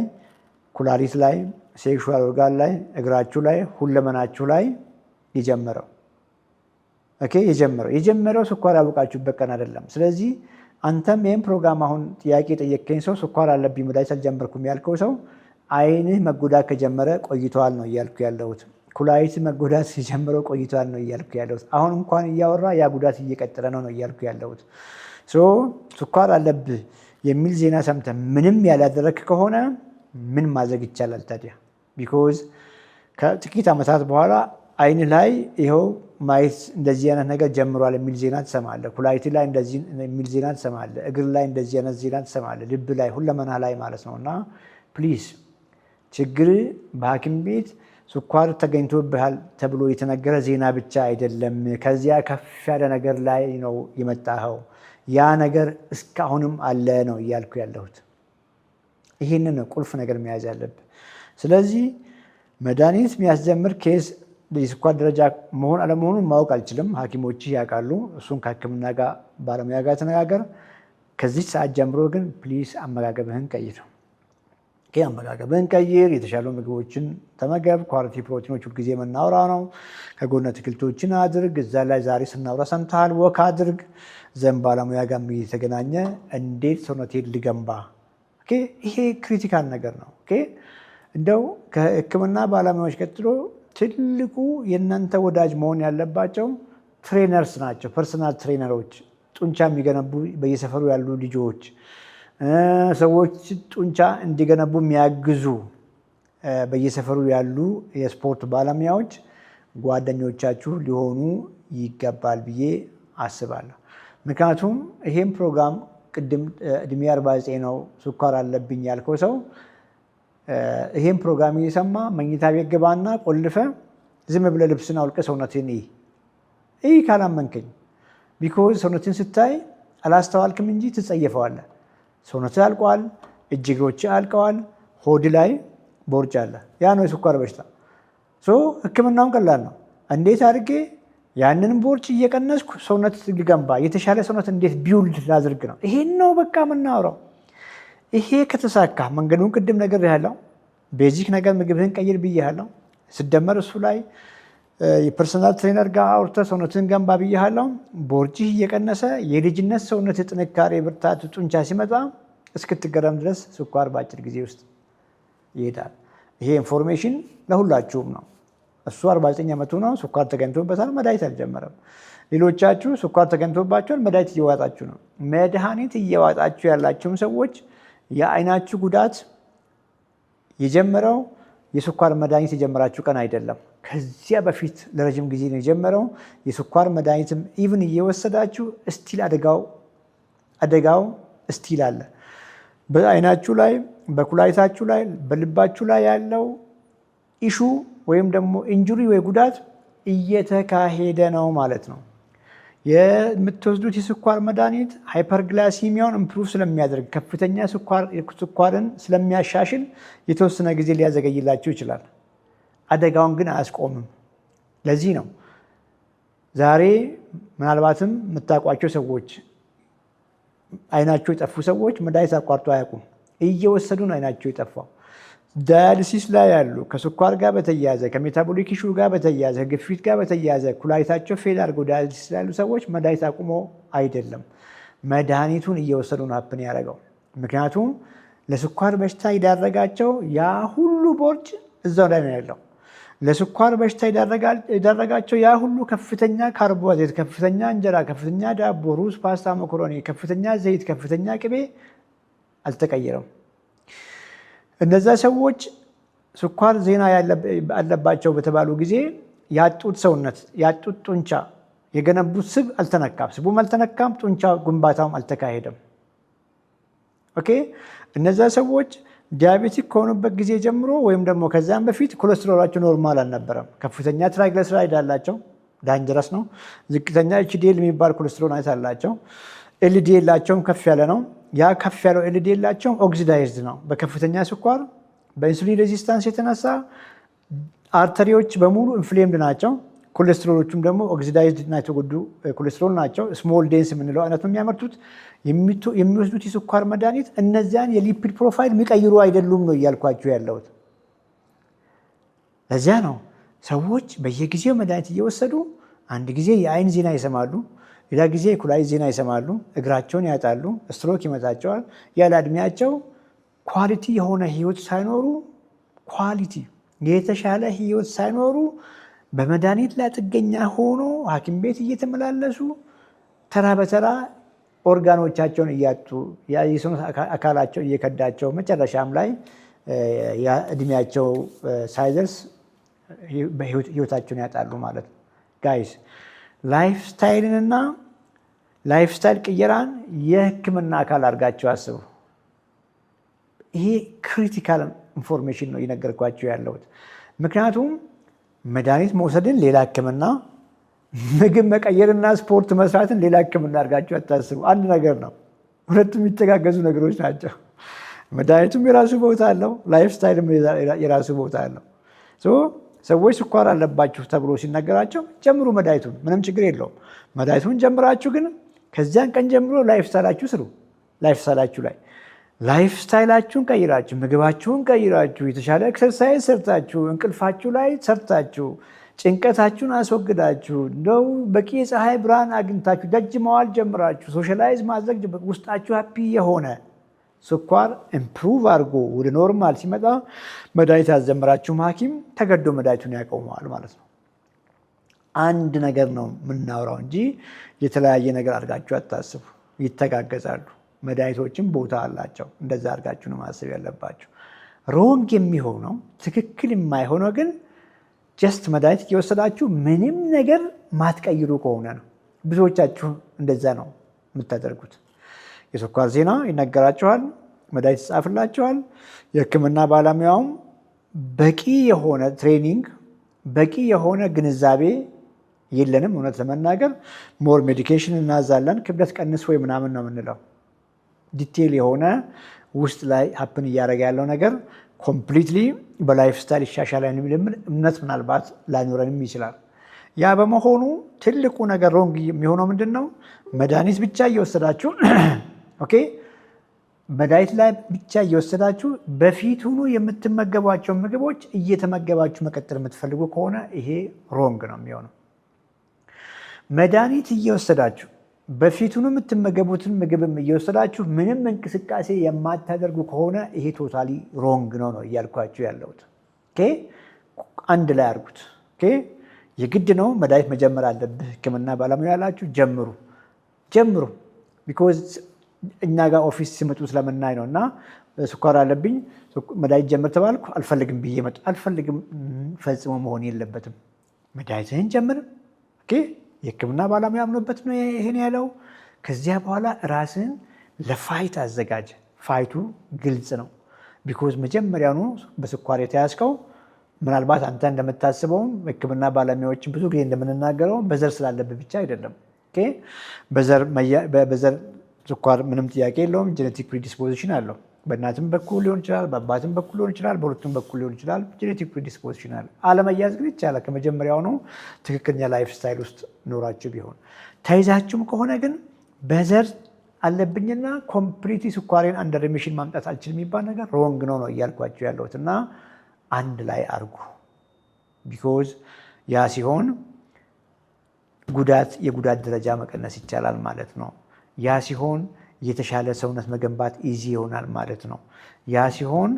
[SPEAKER 3] ኩላሊት ላይ፣ ሴክሹዋል ኦርጋን ላይ፣ እግራችሁ ላይ፣ ሁለመናችሁ ላይ የጀመረው። ኦኬ የጀመረው ስኳር ያወቃችሁበት ቀን አይደለም። ስለዚህ አንተም ይህን ፕሮግራም አሁን ጥያቄ ጠየቀኝ ሰው ስኳር አለብኝ መድኃኒት አልጀመርኩም ያልከው ሰው አይንህ መጎዳት ከጀመረ ቆይተዋል ነው እያልኩ ያለሁት። ኩላሊት መጎዳት ሲጀምረው ቆይተዋል ነው እያልኩ ያለሁት። አሁን እንኳን እያወራ ያ ጉዳት እየቀጠለ ነው እያልኩ ያለሁት። ስኳር አለብህ የሚል ዜና ሰምተህ ምንም ያላደረክ ከሆነ ምን ማድረግ ይቻላል ታዲያ? ቢኮዝ ከጥቂት ዓመታት በኋላ አይን ላይ ይኸው ማየት እንደዚህ አይነት ነገር ጀምሯል የሚል ዜና ትሰማለህ። ኩላሊት ላይ እንደዚህ የሚል ዜና ትሰማለህ። እግር ላይ እንደዚህ አይነት ዜና ትሰማለህ። ልብ ላይ፣ ሁለመና ላይ ማለት ነው። እና ፕሊዝ ችግር በሐኪም ቤት ስኳር ተገኝቶብሃል ተብሎ የተነገረ ዜና ብቻ አይደለም። ከዚያ ከፍ ያለ ነገር ላይ ነው የመጣኸው። ያ ነገር እስካሁንም አለ ነው እያልኩ ያለሁት። ይህንን ነው ቁልፍ ነገር መያዝ ያለብህ። ስለዚህ መድኃኒት የሚያስጀምር ኬስ የስኳር ደረጃ መሆን አለመሆኑን ማወቅ አልችልም። ሐኪሞች ያውቃሉ። እሱን ከሕክምና ጋር ባለሙያ ጋር ተነጋገር። ከዚህ ሰዓት ጀምሮ ግን ፕሊስ አመጋገብህን ቀይር። አመጋገብህን ቀይር። የተሻሉ ምግቦችን ተመገብ። ኳሊቲ ፕሮቲኖች ሁልጊዜ የምናወራ ነው። ከጎነ አትክልቶችን አድርግ። እዛ ላይ ዛሬ ስናወራ ሰምተሃል። ወክ አድርግ። ዘንድ ባለሙያ ጋር የተገናኘ እንዴት ሰውነቴን ልገንባ። ይሄ ክሪቲካል ነገር ነው። እንደው ከሕክምና ባለሙያዎች ቀጥሎ ትልቁ የእናንተ ወዳጅ መሆን ያለባቸው ትሬነርስ ናቸው። ፐርሰናል ትሬነሮች፣ ጡንቻ የሚገነቡ በየሰፈሩ ያሉ ልጆች፣ ሰዎች ጡንቻ እንዲገነቡ የሚያግዙ በየሰፈሩ ያሉ የስፖርት ባለሙያዎች ጓደኞቻችሁ ሊሆኑ ይገባል ብዬ አስባለሁ። ምክንያቱም ይሄም ፕሮግራም ቅድም እድሜ 49 ነው ስኳር አለብኝ ያልከው ሰው ይሄን ፕሮግራም እየሰማ መኝታ ቤት ገባና ቆልፈ ዝም ብለህ ልብስን አውልቀ ሰውነትን ይህ ካላመንከኝ፣ ቢኮዝ ሰውነትን ስታይ አላስተዋልክም እንጂ ትጸየፈዋለህ። ሰውነትህ አልቋል፣ እጅ እግሮችህ አልቀዋል፣ ሆድ ላይ ቦርጭ አለ። ያ ነው የስኳር በሽታ። ሕክምናውን ቀላል ነው። እንዴት አድርጌ ያንን ቦርጭ እየቀነስኩ ሰውነት ልገንባ፣ የተሻለ ሰውነት እንዴት ቢውልድ ላድርግ ነው። ይሄን ነው በቃ የምናወራው። ይሄ ከተሳካ መንገዱን ቅድም ነገር ያለው ቤዚክ ነገር ምግብህን ቀይር ብያለሁ። ስደመር እሱ ላይ የፐርሰናል ትሬነር ጋር አውርተህ ሰውነትን ገንባ ብያለሁ። ቦርጭህ እየቀነሰ የልጅነት ሰውነት ጥንካሬ፣ ብርታት፣ ጡንቻ ሲመጣ እስክትገረም ድረስ ስኳር በአጭር ጊዜ ውስጥ ይሄዳል። ይሄ ኢንፎርሜሽን ለሁላችሁም ነው። እሱ 49 ዓመቱ ነው፣ ስኳር ተገኝቶበታል፣ መድኃኒት አልጀመረም። ሌሎቻችሁ ስኳር ተገኝቶባችኋል፣ መድኃኒት እየዋጣችሁ ነው። መድኃኒት እየዋጣችሁ ያላችሁም ሰዎች የአይናችሁ ጉዳት የጀመረው የስኳር መድኃኒት የጀመራችሁ ቀን አይደለም። ከዚያ በፊት ለረጅም ጊዜ ነው የጀመረው። የስኳር መድኃኒትም ኢቭን እየወሰዳችሁ እስቲል አደጋው እስቲል አለ። በአይናችሁ ላይ፣ በኩላሊታችሁ ላይ፣ በልባችሁ ላይ ያለው ኢሹ ወይም ደግሞ ኢንጁሪ ወይ ጉዳት እየተካሄደ ነው ማለት ነው። የምትወስዱት የስኳር መድኃኒት ሃይፐርግላሲሚያውን ኢምፕሩቭ ስለሚያደርግ ከፍተኛ ስኳርን ስለሚያሻሽል የተወሰነ ጊዜ ሊያዘገይላችሁ ይችላል። አደጋውን ግን አያስቆምም። ለዚህ ነው ዛሬ ምናልባትም የምታውቋቸው ሰዎች፣ አይናቸው የጠፉ ሰዎች መድኃኒት አቋርጦ አያውቁም። እየወሰዱ ነው አይናቸው የጠፋው። ዳያሊሲስ ላይ ያሉ ከስኳር ጋር በተያያዘ ከሜታቦሊክ ኢሹ ጋር በተያያዘ ግፊት ጋር በተያያዘ ኩላሊታቸው ፌል አድርገው ዳያሊሲስ ላይ ያሉ ሰዎች መድኃኒት አቁሞ አይደለም፣ መድኃኒቱን እየወሰዱ ነው ሀፕን ያደረገው። ምክንያቱም ለስኳር በሽታ የዳረጋቸው ያ ሁሉ ቦርጭ እዛው ላይ ነው ያለው። ለስኳር በሽታ የዳረጋቸው ያ ሁሉ ከፍተኛ ካርቦሃይድሬት፣ ከፍተኛ እንጀራ፣ ከፍተኛ ዳቦ፣ ሩዝ፣ ፓስታ፣ መኮሮኒ፣ ከፍተኛ ዘይት፣ ከፍተኛ ቅቤ አልተቀየረም። እነዛ ሰዎች ስኳር ዜና አለባቸው በተባሉ ጊዜ ያጡት ሰውነት፣ ያጡት ጡንቻ፣ የገነቡት ስብ አልተነካም። ስቡም አልተነካም፣ ጡንቻ ግንባታውም አልተካሄደም። ኦኬ። እነዛ ሰዎች ዲያቤቲክ ከሆኑበት ጊዜ ጀምሮ ወይም ደግሞ ከዚያም በፊት ኮሌስትሮላቸው ኖርማል አልነበረም። ከፍተኛ ትራይግሊሰራይድ አላቸው፣ ዳንጀረስ ነው። ዝቅተኛ ኤችዲኤል የሚባል ኮሌስትሮል አይነት አላቸው። ኤልዲኤላቸውም ከፍ ያለ ነው። ያ ከፍ ያለው ኤልዲኤላቸውም ኦክሲዳይዝድ ነው በከፍተኛ ስኳር በኢንሱሊን ሬዚስታንስ የተነሳ አርተሪዎች በሙሉ ኢንፍሌምድ ናቸው። ኮሌስትሮሎቹም ደግሞ ኦክሲዳይዝድ እና የተጎዱ ኮሌስትሮል ናቸው። ስሞል ዴንስ የምንለው አይነት ነው የሚያመርቱት። የሚወስዱት የስኳር መድኃኒት እነዚያን የሊፒድ ፕሮፋይል የሚቀይሩ አይደሉም ነው እያልኳቸው ያለሁት። ለዚያ ነው ሰዎች በየጊዜው መድኃኒት እየወሰዱ አንድ ጊዜ የአይን ዜና ይሰማሉ፣ ሌላ ጊዜ የኩላሊት ዜና ይሰማሉ፣ እግራቸውን ያጣሉ፣ ስትሮክ ይመታቸዋል። ያለ እድሜያቸው ኳሊቲ የሆነ ህይወት ሳይኖሩ ኳሊቲ የተሻለ ህይወት ሳይኖሩ በመድኃኒት ላይ ጥገኛ ሆኖ ሐኪም ቤት እየተመላለሱ ተራ በተራ ኦርጋኖቻቸውን እያጡ የሰውነት አካላቸው እየከዳቸው መጨረሻም ላይ እድሜያቸው ሳይደርስ ህይወታቸውን ያጣሉ ማለት ነው። ጋይስ ላይፍ ስታይልንና ላይፍ ስታይል ቅየራን የህክምና አካል አድርጋቸው አስቡ። ይሄ ክሪቲካል ኢንፎርሜሽን ነው እየነገርኳቸው ያለሁት። ምክንያቱም መድኃኒት መውሰድን ሌላ ህክምና፣ ምግብ መቀየርና ስፖርት መስራትን ሌላ ህክምና አድርጋቸው አታስቡ። አንድ ነገር ነው። ሁለቱም የሚተጋገዙ ነገሮች ናቸው። መድኃኒቱም የራሱ ቦታ አለው፣ ላይፍ ስታይልም የራሱ ቦታ አለው። ሰዎች ስኳር አለባችሁ ተብሎ ሲነገራቸው ጀምሩ መድኃኒቱን፣ ምንም ችግር የለውም። መድኃኒቱን ጀምራችሁ ግን ከዚያን ቀን ጀምሮ ላይፍ ስታይላችሁ ስሩ። ላይፍ ስታይላችሁ ላይ ላይፍ ስታይላችሁን ቀይራችሁ፣ ምግባችሁን ቀይራችሁ፣ የተሻለ ኤክሰርሳይዝ ሰርታችሁ፣ እንቅልፋችሁ ላይ ሰርታችሁ፣ ጭንቀታችሁን አስወግዳችሁ፣ እንደው በቂ የፀሐይ ብርሃን አግኝታችሁ፣ ደጅ መዋል ጀምራችሁ፣ ሶሻላይዝ ማድረግ ውስጣችሁ ሃፒ የሆነ ስኳር ኢምፕሩቭ አድርጎ ወደ ኖርማል ሲመጣ መድኃኒት ያዘመራችሁ ሐኪም ተገዶ መድኃኒቱን ያቆመዋል ማለት ነው። አንድ ነገር ነው የምናወራው እንጂ የተለያየ ነገር አድርጋችሁ አታስቡ። ይተጋገዛሉ። መድኃኒቶችም ቦታ አላቸው። እንደዛ አድርጋችሁ ነው ማሰብ ያለባችሁ። ሮንግ የሚሆነው ትክክል የማይሆነው ግን ጀስት መድኃኒት እየወሰዳችሁ ምንም ነገር ማትቀይሩ ከሆነ ነው። ብዙዎቻችሁ እንደዛ ነው የምታደርጉት። የስኳር ዜና ይነገራችኋል፣ መድኃኒት ይጻፍላችኋል። የህክምና ባለሙያውም በቂ የሆነ ትሬኒንግ፣ በቂ የሆነ ግንዛቤ የለንም። እውነት ለመናገር ሞር ሜዲኬሽን እናዛለን፣ ክብደት ቀንስ ወይ ምናምን ነው የምንለው። ዲቴል የሆነ ውስጥ ላይ ሀፕን እያደረገ ያለው ነገር ኮምፕሊትሊ በላይፍ ስታይል ይሻሻላል የሚል እምነት ምናልባት ላይኖረንም ይችላል። ያ በመሆኑ ትልቁ ነገር ሮንግ የሚሆነው ምንድን ነው? መድኃኒት ብቻ እየወሰዳችሁ ኦኬ፣ መድኃኒት ላይ ብቻ እየወሰዳችሁ በፊት ሁኑ የምትመገቧቸው ምግቦች እየተመገባችሁ መቀጠል የምትፈልጉ ከሆነ ይሄ ሮንግ ነው የሚሆነው። መድኃኒት እየወሰዳችሁ በፊቱኑ የምትመገቡትን ምግብም እየወሰዳችሁ ምንም እንቅስቃሴ የማታደርጉ ከሆነ ይሄ ቶታሊ ሮንግ ነው እያልኳችሁ ያለሁት። አንድ ላይ አድርጉት። የግድ ነው መድኃኒት መጀመር አለብህ ህክምና ባለሙያ ያላችሁ ጀምሩ። ቢኮዝ እኛ ጋር ኦፊስ ሲመጡ ስለምናይ ነው። እና ስኳር አለብኝ መድኃኒት ጀምር ተባልኩ አልፈልግም ብዬ መጡ። አልፈልግም ፈጽሞ መሆን የለበትም። መድኃኒትህን ጀምር። የህክምና ባለሙያ አምኖበት ነው ይሄን ያለው። ከዚያ በኋላ ራስን ለፋይት አዘጋጅ። ፋይቱ ግልጽ ነው። ቢኮዝ መጀመሪያውኑ በስኳር የተያዝከው ምናልባት አንተ እንደምታስበውም ህክምና ባለሙያዎችን ብዙ ጊዜ እንደምንናገረው በዘር ስላለብህ ብቻ አይደለም። በዘር ስኳር ምንም ጥያቄ የለውም። ጄኔቲክ ፕሪዲስፖዚሽን አለው። በእናትም በኩል ሊሆን ይችላል፣ በአባትም በኩል ሊሆን ይችላል፣ በሁለቱም በኩል ሊሆን ይችላል። ጄኔቲክ ፕሪዲስፖዚሽን አለ። አለመያዝ ግን ይቻላል። ከመጀመሪያውኑ ትክክለኛ ላይፍ ስታይል ውስጥ ኖራችሁ ቢሆን። ተይዛችሁም ከሆነ ግን በዘር አለብኝና ኮምፕሊት ስኳሬን አንደር ሪሚሽን ማምጣት አልችልም የሚባል ነገር ሮንግ ነው እያልኳችሁ ያለሁት። እና አንድ ላይ አርጉ። ቢኮዝ ያ ሲሆን የጉዳት ደረጃ መቀነስ ይቻላል ማለት ነው። ያ ሲሆን የተሻለ ሰውነት መገንባት ኢዚ ይሆናል ማለት ነው። ያ ሲሆን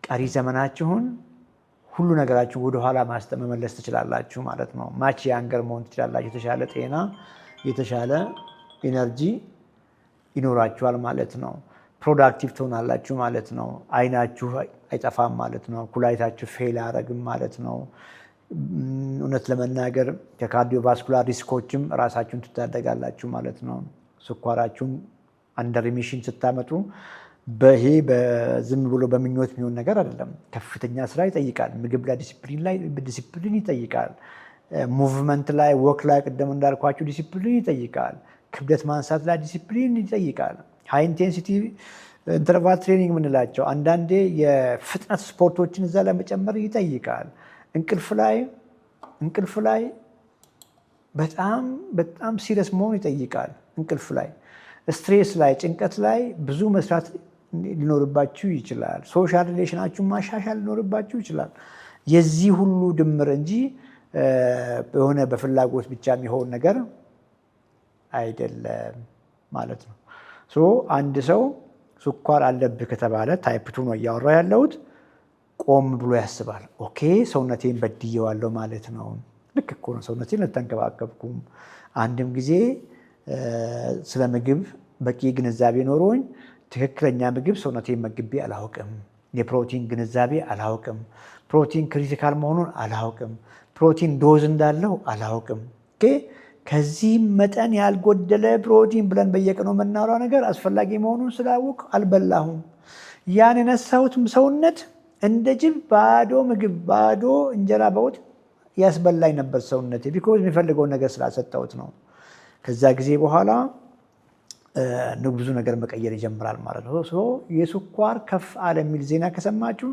[SPEAKER 3] ቀሪ ዘመናችሁን ሁሉ ነገራችሁ ወደኋላ መመለስ ትችላላችሁ ማለት ነው። ማች ያንገር መሆን ትችላላችሁ። የተሻለ ጤና፣ የተሻለ ኢነርጂ ይኖራችኋል ማለት ነው። ፕሮዳክቲቭ ትሆናላችሁ ማለት ነው። አይናችሁ አይጠፋም ማለት ነው። ኩላሊታችሁ ፌል አያደርግም ማለት ነው። እውነት ለመናገር ከካርዲዮቫስኩላር ሪስኮችም ራሳችሁን ትታደጋላችሁ ማለት ነው። ስኳራችሁን አንደር ሪሚሽን ስታመጡ ይሄ በዝም ብሎ በምኞት የሚሆን ነገር አይደለም። ከፍተኛ ስራ ይጠይቃል። ምግብ ላይ ዲሲፕሊን ይጠይቃል። ሙቭመንት ላይ ወክ ላይ ቅድም እንዳልኳችሁ ዲሲፕሊን ይጠይቃል። ክብደት ማንሳት ላይ ዲሲፕሊን ይጠይቃል። ሃይ ኢንቴንሲቲ ኢንተርቫል ትሬኒንግ የምንላቸው አንዳንዴ የፍጥነት ስፖርቶችን እዛ ላይ መጨመር ይጠይቃል። እንቅልፍ ላይ በጣም ሲሪየስ መሆን ይጠይቃል። እንቅልፍ ላይ፣ ስትሬስ ላይ፣ ጭንቀት ላይ ብዙ መስራት ሊኖርባችሁ ይችላል። ሶሻል ሪሌሽናችሁን ማሻሻል ሊኖርባችሁ ይችላል። የዚህ ሁሉ ድምር እንጂ የሆነ በፍላጎት ብቻ የሚሆን ነገር አይደለም ማለት ነው። አንድ ሰው ስኳር አለብህ ከተባለ ታይፕ 2 ነው እያወራ ያለሁት፣ ቆም ብሎ ያስባል። ኦኬ ሰውነቴን በድየዋለሁ ማለት ነው። ልክ እኮ ነው፣ ሰውነቴን አልተንከባከብኩም። አንድም ጊዜ ስለ ምግብ በቂ ግንዛቤ ኖሮኝ ትክክለኛ ምግብ ሰውነቴን መግቤ አላውቅም። የፕሮቲን ግንዛቤ አላውቅም። ፕሮቲን ክሪቲካል መሆኑን አላውቅም። ፕሮቲን ዶዝ እንዳለው አላውቅም። ከዚህ መጠን ያልጎደለ ፕሮቲን ብለን በየቀኑ የምናወራው ነገር አስፈላጊ መሆኑን ስላወቅ አልበላሁም። ያን የነሳሁትም ሰውነት እንደ ጅብ ባዶ ምግብ ባዶ እንጀራ በወጥ ያስበላኝ ነበር ሰውነቴ። ቢኮዝ የሚፈልገውን ነገር ስላሰጠሁት ነው። ከዛ ጊዜ በኋላ ብዙ ነገር መቀየር ይጀምራል ማለት ነው። የስኳር ከፍ አለ የሚል ዜና ከሰማችሁ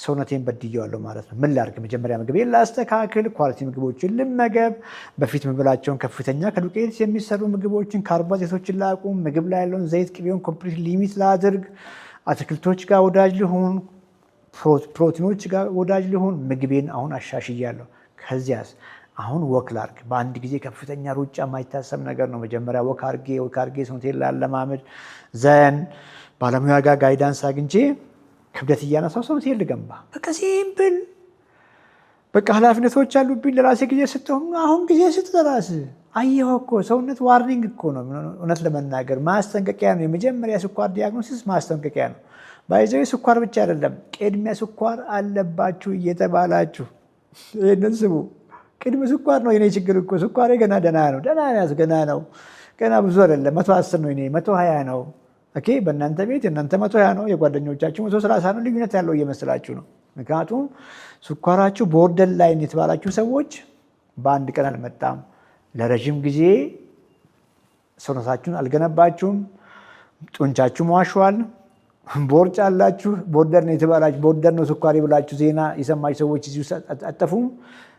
[SPEAKER 3] ሰውነቴን በድየዋለሁ ማለት ነው። ምን ላድርግ? መጀመሪያ ምግቤን ላስተካክል፣ ኳሊቲ ምግቦችን ልመገብ፣ በፊት የምበላቸውን ከፍተኛ ከዱቄት የሚሰሩ ምግቦችን፣ ካርቦሃይድሬቶችን ላቁም፣ ምግብ ላይ ያለውን ዘይት፣ ቅቤውን ኮምፕሊት ሊሚት ላድርግ፣ አትክልቶች ጋር ወዳጅ ልሁን፣ ፕሮቲኖች ጋር ወዳጅ ልሁን። ምግቤን አሁን አሻሽያለሁ። ከዚያስ አሁን ወክ ላድርግ። በአንድ ጊዜ ከፍተኛ ሩጫ የማይታሰብ ነገር ነው። መጀመሪያ ወክ አድርጌ ሰውነቴን ላለማመድ ዘን ባለሙያ ጋር ጋይዳንስ አግኝቼ ክብደት እያነሳው ሰውነቴን ልገንባ። በቃ ሲምፕል። በቃ ኃላፊነቶች አሉብኝ። ለራሴ ጊዜ ስጠው። አሁን ጊዜ ስጥ ለራስህ። አየሁ እኮ ሰውነት ዋርኒንግ እኮ ነው። እውነት ለመናገር ማስጠንቀቂያ ነው። የመጀመሪያ ስኳር ዲያግኖሲስ ማስጠንቀቂያ ነው። ባይዘው ስኳር ብቻ አይደለም፣ ቅድሚያ ስኳር አለባችሁ እየተባላችሁ ይህንን ስሙ። ቅድመ ስኳር ነው የኔ ችግር እኮ። ስኳሬ ገና ደህና ነው፣ ገና ነው፣ ገና ብዙ አይደለም። 110 ነው የኔ 120 ነው። ኦኬ በእናንተ ቤት የእናንተ 120 ነው፣ የጓደኞቻችሁ 130 ነው። ልዩነት ያለው እየመሰላችሁ ነው። ምክንያቱም ስኳራችሁ ቦርደር ላይን የተባላችሁ ሰዎች በአንድ ቀን አልመጣም። ለረዥም ጊዜ ሰውነታችሁን አልገነባችሁም። ጡንቻችሁ መዋሸዋል። ቦርጭ አላችሁ። ቦርደር ነው የተባላችሁ፣ ቦርደር ነው ስኳሬ ብላችሁ ዜና የሰማችሁ ሰዎች እዚሁ አጠፉም።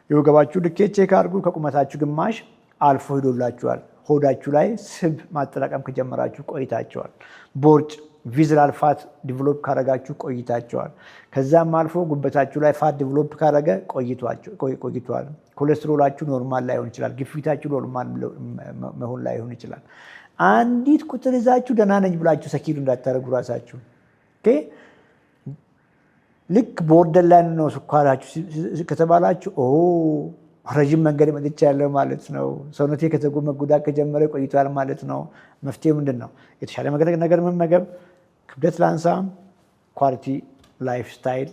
[SPEAKER 3] የወገባችሁ ልኬት ቼክ አድርጉ። ከቁመታችሁ ግማሽ አልፎ ሄዶላችኋል። ሆዳችሁ ላይ ስብ ማጠራቀም ከጀመራችሁ ቆይታችኋል። ቦርጭ ቪዝራል ፋት ዲቨሎፕ ካረጋችሁ ቆይታችኋል። ከዛም አልፎ ጉበታችሁ ላይ ፋት ዲቨሎፕ ካረገ ቆይቷል። ኮሌስትሮላችሁ ኖርማል ላይሆን ይችላል። ግፊታችሁ ኖርማል መሆን ላይሆን ይችላል። አንዲት ቁጥር ይዛችሁ ደህና ነኝ ብላችሁ ሰኪሉ እንዳታደርጉ ራሳችሁ። ልክ ቦርደር ላይ ነው ስኳራችሁ ከተባላችሁ ረዥም መንገድ መጥቻለሁ ማለት ነው። ሰውነቴ መጎዳት ከጀመረ ቆይቷል ማለት ነው። መፍትሄው ምንድን ነው? የተሻለ ነገር መመገብ፣ ክብደት ላንሳ፣ ኳሊቲ ላይፍ ስታይል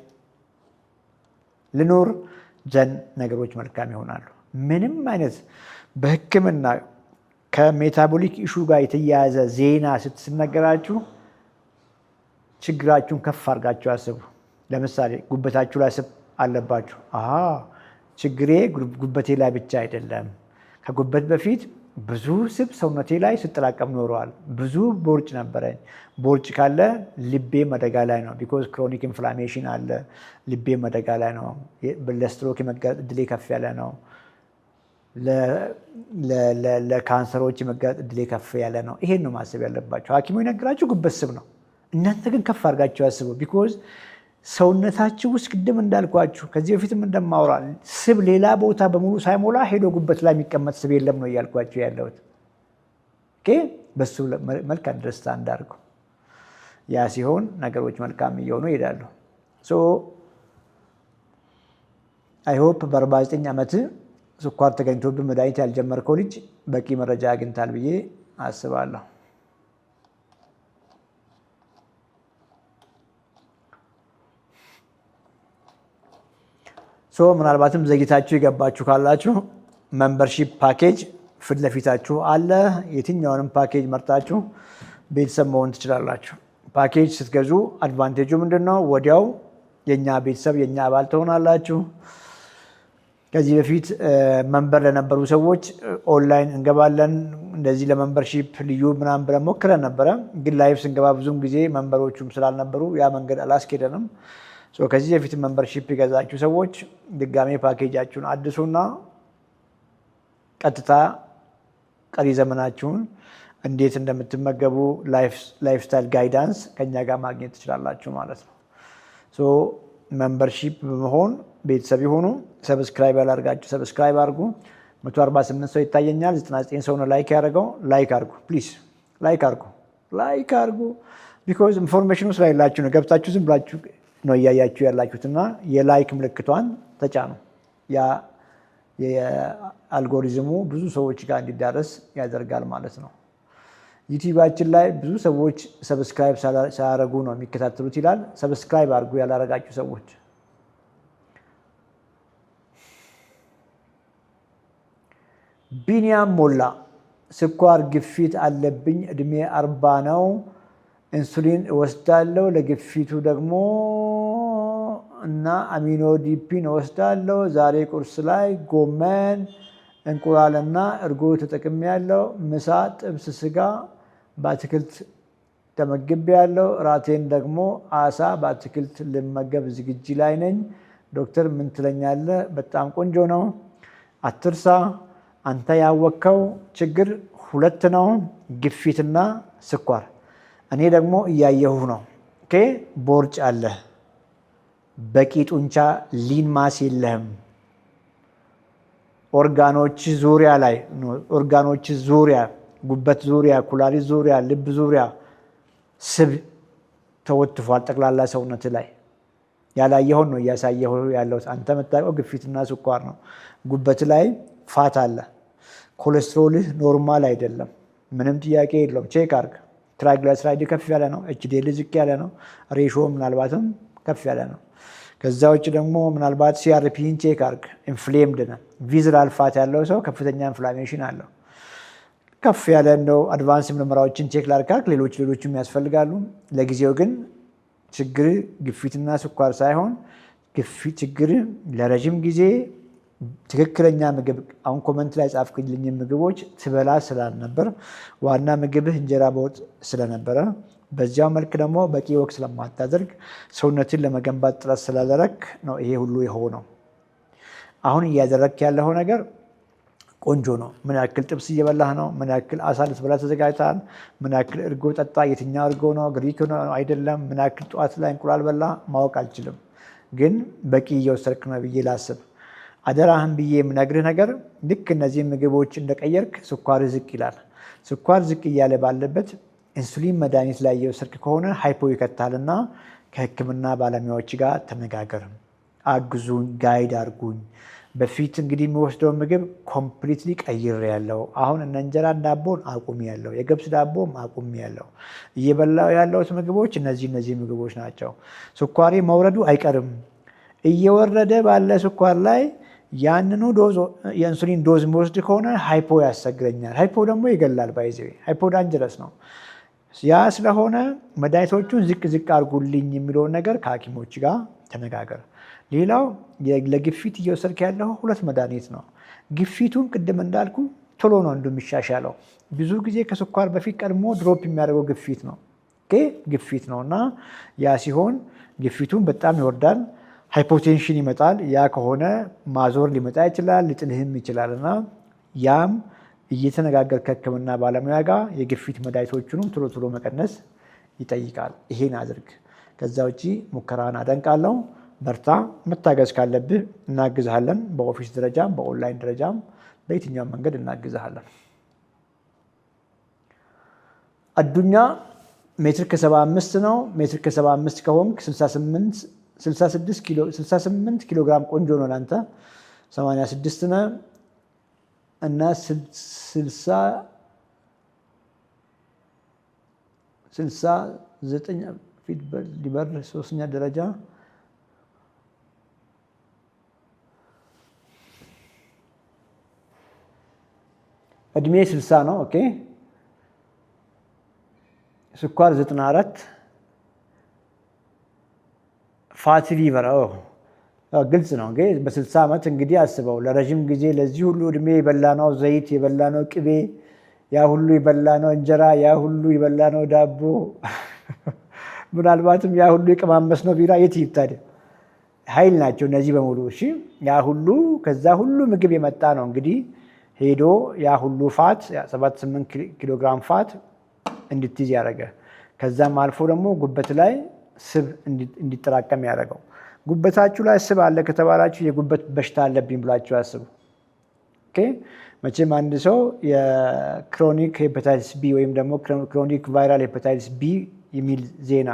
[SPEAKER 3] ልኖር ዘንድ ነገሮች መልካም ይሆናሉ። ምንም አይነት በሕክምና ከሜታቦሊክ ኢሹ ጋር የተያያዘ ዜና ስትነገራችሁ ችግራችሁን ከፍ አድርጋችሁ አስቡ። ለምሳሌ ጉበታችሁ ላይ ስብ አለባችሁ። ችግሬ ጉበቴ ላይ ብቻ አይደለም። ከጉበት በፊት ብዙ ስብ ሰውነቴ ላይ ስጠራቀም ኖረዋል። ብዙ ቦርጭ ነበረኝ። ቦርጭ ካለ ልቤ አደጋ ላይ ነው። ቢኮዝ ክሮኒክ ኢንፍላሜሽን አለ። ልቤ አደጋ ላይ ነው። ለስትሮክ የመጋለጥ እድሌ ከፍ ያለ ነው። ለካንሰሮች የመጋለጥ እድሌ ከፍ ያለ ነው። ይሄን ነው ማሰብ ያለባቸው። ሐኪሙ የነገራችሁ ጉበት ስብ ነው። እናንተ ግን ከፍ አድርጋችሁ ያስቡ። ቢኮዝ ሰውነታችሁ ውስጥ ቅድም እንዳልኳችሁ ከዚህ በፊትም እንደማወራ ስብ ሌላ ቦታ በሙሉ ሳይሞላ ሄዶ ጉበት ላይ የሚቀመጥ ስብ የለም ነው እያልኳችሁ ያለሁት። በሱ መልክ አንደርስታንድ እንዳርገው። ያ ሲሆን ነገሮች መልካም እየሆኑ ይሄዳሉ። አይ ሆፕ በ49 ዓመት ስኳር ተገኝቶብን መድኃኒት ያልጀመርከው ልጅ በቂ መረጃ አግኝታል ብዬ አስባለሁ። ምናልባትም ዘግይታችሁ የገባችሁ ካላችሁ ሜምበርሺፕ ፓኬጅ ፊት ለፊታችሁ አለ። የትኛውንም ፓኬጅ መርጣችሁ ቤተሰብ መሆን ትችላላችሁ። ፓኬጅ ስትገዙ አድቫንቴጁ ምንድን ነው? ወዲያው የእኛ ቤተሰብ የእኛ አባል ትሆናላችሁ። ከዚህ በፊት መንበር ለነበሩ ሰዎች ኦንላይን እንገባለን እንደዚህ ለመምበርሺፕ ልዩ ምናምን ብለን ሞክረን ነበረ። ግን ላይቭ ስንገባ ብዙም ጊዜ መንበሮቹም ስላልነበሩ ያ መንገድ አላስኬደንም። ከዚህ በፊት መንበርሺፕ የገዛችሁ ሰዎች ድጋሜ ፓኬጃችሁን አድሱና ቀጥታ ቀሪ ዘመናችሁን እንዴት እንደምትመገቡ ላይፍ ስታይል ጋይዳንስ ከኛ ጋር ማግኘት ትችላላችሁ ማለት ነው። መንበርሺፕ በመሆን ቤተሰብ ይሁኑ። ሰብስክራይብ ያላርጋችሁ ሰብስክራይብ አድርጉ። 148 ሰው ይታየኛል። 99 ሰው ነው ላይክ ያደረገው። ላይክ አድርጉ ፕሊዝ፣ ላይክ አድርጉ። ቢኮዝ ኢንፎርሜሽኑ ስለሌላችሁ ነው። ገብታችሁ ዝም ብላችሁ ነው እያያችሁ ያላችሁትና የላይክ ምልክቷን ተጫኑ። ያ የአልጎሪዝሙ ብዙ ሰዎች ጋር እንዲዳረስ ያደርጋል ማለት ነው። ዩቲዩባችን ላይ ብዙ ሰዎች ሰብስክራይብ ሳያደርጉ ነው የሚከታተሉት ይላል። ሰብስክራይብ አድርጉ ያላረጋችሁ ሰዎች። ቢኒያም ሞላ ስኳር ግፊት አለብኝ፣ እድሜ 40 ነው፣ ኢንሱሊን እወስዳለሁ፣ ለግፊቱ ደግሞ እና አሚኖዲፒን እወስዳለሁ። ዛሬ ቁርስ ላይ ጎመን እንቁላልና እርጎ ተጠቅሜያለሁ። ምሳ ጥብስ ስጋ በአትክልት ተመግቤያለሁ። ራቴን ደግሞ አሳ በአትክልት ልመገብ ዝግጅ ላይ ነኝ። ዶክተር ምን ትለኛለህ? በጣም ቆንጆ ነው። አትርሳ፣ አንተ ያወቅከው ችግር 2 ነው፣ ግፊትና ስኳር። እኔ ደግሞ እያየሁ ነው። ቦርጭ አለ፣ በቂ ጡንቻ ሊን ማስ የለህም። ኦርጋኖች ዙሪያ ጉበት ዙሪያ፣ ኩላሊት ዙሪያ፣ ልብ ዙሪያ ስብ ተወትፏል። ጠቅላላ ሰውነት ላይ ያላየኸውን ነው እያሳየሁ ያለሁት። አንተ የምታውቀው ግፊትና ስኳር ነው። ጉበት ላይ ፋት አለ። ኮሌስትሮልህ ኖርማል አይደለም፣ ምንም ጥያቄ የለውም። ቼክ አርግ። ትራይግላይሰራይድ ከፍ ያለ ነው። ኤችዲኤል ዝቅ ያለ ነው። ሬሾ ምናልባትም ከፍ ያለ ነው። ከዛ ውጭ ደግሞ ምናልባት ሲአርፒን ቼክ አርግ። ኢንፍሌምድ ነው። ቪዝራል ፋት ያለው ሰው ከፍተኛ ኢንፍላሜሽን አለው። ከፍ ያለ እንደው አድቫንስ ምርመራዎችን ቼክ ላርካክ። ሌሎችም ያስፈልጋሉ። ለጊዜው ግን ችግር ግፊትና ስኳር ሳይሆን ችግር ለረጅም ጊዜ ትክክለኛ ምግብ አሁን ኮመንት ላይ ጻፍክልኝ ምግቦች ትበላ ስላልነበር ዋና ምግብህ እንጀራ በወጥ ስለነበረ በዚያው መልክ ደግሞ በቂ ወቅ ስለማታደርግ ሰውነትን ለመገንባት ጥረት ስላደረክ ነው ይሄ ሁሉ የሆነው። አሁን እያደረክ ያለው ነገር ቆንጆ ነው። ምን ያክል ጥብስ እየበላህ ነው? ምን ያክል አሳ ልትበላ ተዘጋጅተሃል? ምን ያክል እርጎ ጠጣ? የትኛው እርጎ ነው? ግሪክ ነው አይደለም? ምን ያክል ጠዋት ላይ እንቁላል በላ? ማወቅ አልችልም፣ ግን በቂ እየወሰድክ ነው ብዬ ላስብ። አደራህን ብዬ የምነግርህ ነገር ልክ እነዚህ ምግቦች እንደቀየርክ ስኳር ዝቅ ይላል። ስኳር ዝቅ እያለ ባለበት ኢንሱሊን መድኃኒት ላይ እየወሰድክ ከሆነ ሃይፖ ይከታልና ከሕክምና ባለሙያዎች ጋር ተነጋገር። አግዙኝ፣ ጋይድ አርጉኝ። በፊት እንግዲህ የሚወስደውን ምግብ ኮምፕሊትሊ ቀይር ያለው አሁን እነ እንጀራ ዳቦን አቁሚ ያለው የገብስ ዳቦም አቁሚ ያለው እየበላው ያለውት ምግቦች እነዚህ ምግቦች ናቸው። ስኳሬ መውረዱ አይቀርም። እየወረደ ባለ ስኳር ላይ ያንኑ ዶዝ የኢንሱሊን ዶዝ የሚወስድ ከሆነ ሃይፖ ያሰግረኛል። ሃይፖ ደግሞ ይገላል። ባይዘ ሃይፖ ዳንጀረስ ነው። ያ ስለሆነ መድኃኒቶቹን ዝቅ አርጉልኝ የሚለውን ነገር ከሐኪሞች ጋር ተነጋገር። ሌላው ለግፊት እየወሰድክ ያለው 2 መድኃኒት ነው። ግፊቱን ቅድም እንዳልኩ ቶሎ ነው እንደሚሻሻለው። ብዙ ጊዜ ከስኳር በፊት ቀድሞ ድሮፕ የሚያደርገው ግፊት ነው እና ያ ሲሆን ግፊቱን በጣም ይወርዳል። ሃይፖቴንሽን ይመጣል። ያ ከሆነ ማዞር ሊመጣ ይችላል፣ ሊጥልህም ይችላል እና ያም እየተነጋገር ከሕክምና ባለሙያ ጋር የግፊት መድኃኒቶቹንም ቶሎ መቀነስ ይጠይቃል። ይሄን አድርግ። ከዛ ውጭ ሙከራን አደንቃለሁ። በርታ። መታገዝ ካለብህ እናግዝሃለን። በኦፊስ ደረጃም በኦንላይን ደረጃም በየትኛውም መንገድ እናግዝሃለን። አዱኛ ሜትር ከ75 ነው። ሜትር ከ75 ከሆንክ 68 ኪሎ ግራም ቆንጆ ነው ለአንተ። 86 ነህ እና 69 ፊት ሊበር 3ኛ ደረጃ እድሜ 60 ነው። ኦኬ። ስኳር 94 ፋቲ ሊቨር ግልጽ ነው። በ60 ዓመት እንግዲህ አስበው ለረዥም ጊዜ ለዚህ ሁሉ እድሜ የበላነው ዘይት የበላነው ቅቤ ያ ሁሉ የበላነው እንጀራ ያ ሁሉ የበላነው ዳቦ ምናልባትም ያ ሁሉ የቀማመስነው ቢራ የት ይታደ ኃይል ናቸው እነዚህ በሙሉ። እሺ ያ ሁሉ ከዛ ሁሉ ምግብ የመጣ ነው እንግዲህ ሄዶ ያ ሁሉ ፋት 7-8 ኪሎ ግራም ፋት እንድትይዝ ያደረገ። ከዛም አልፎ ደግሞ ጉበት ላይ ስብ እንዲጠራቀም ያደረገው። ጉበታችሁ ላይ ስብ አለ ከተባላችሁ የጉበት በሽታ አለብኝ ብላችሁ አስቡ። ኦኬ መቼም አንድ ሰው የክሮኒክ ሄፓታይቲስ ቢ ወይም ደግሞ ክሮኒክ ቫይራል ሄፓታይቲስ ቢ የሚል ዜና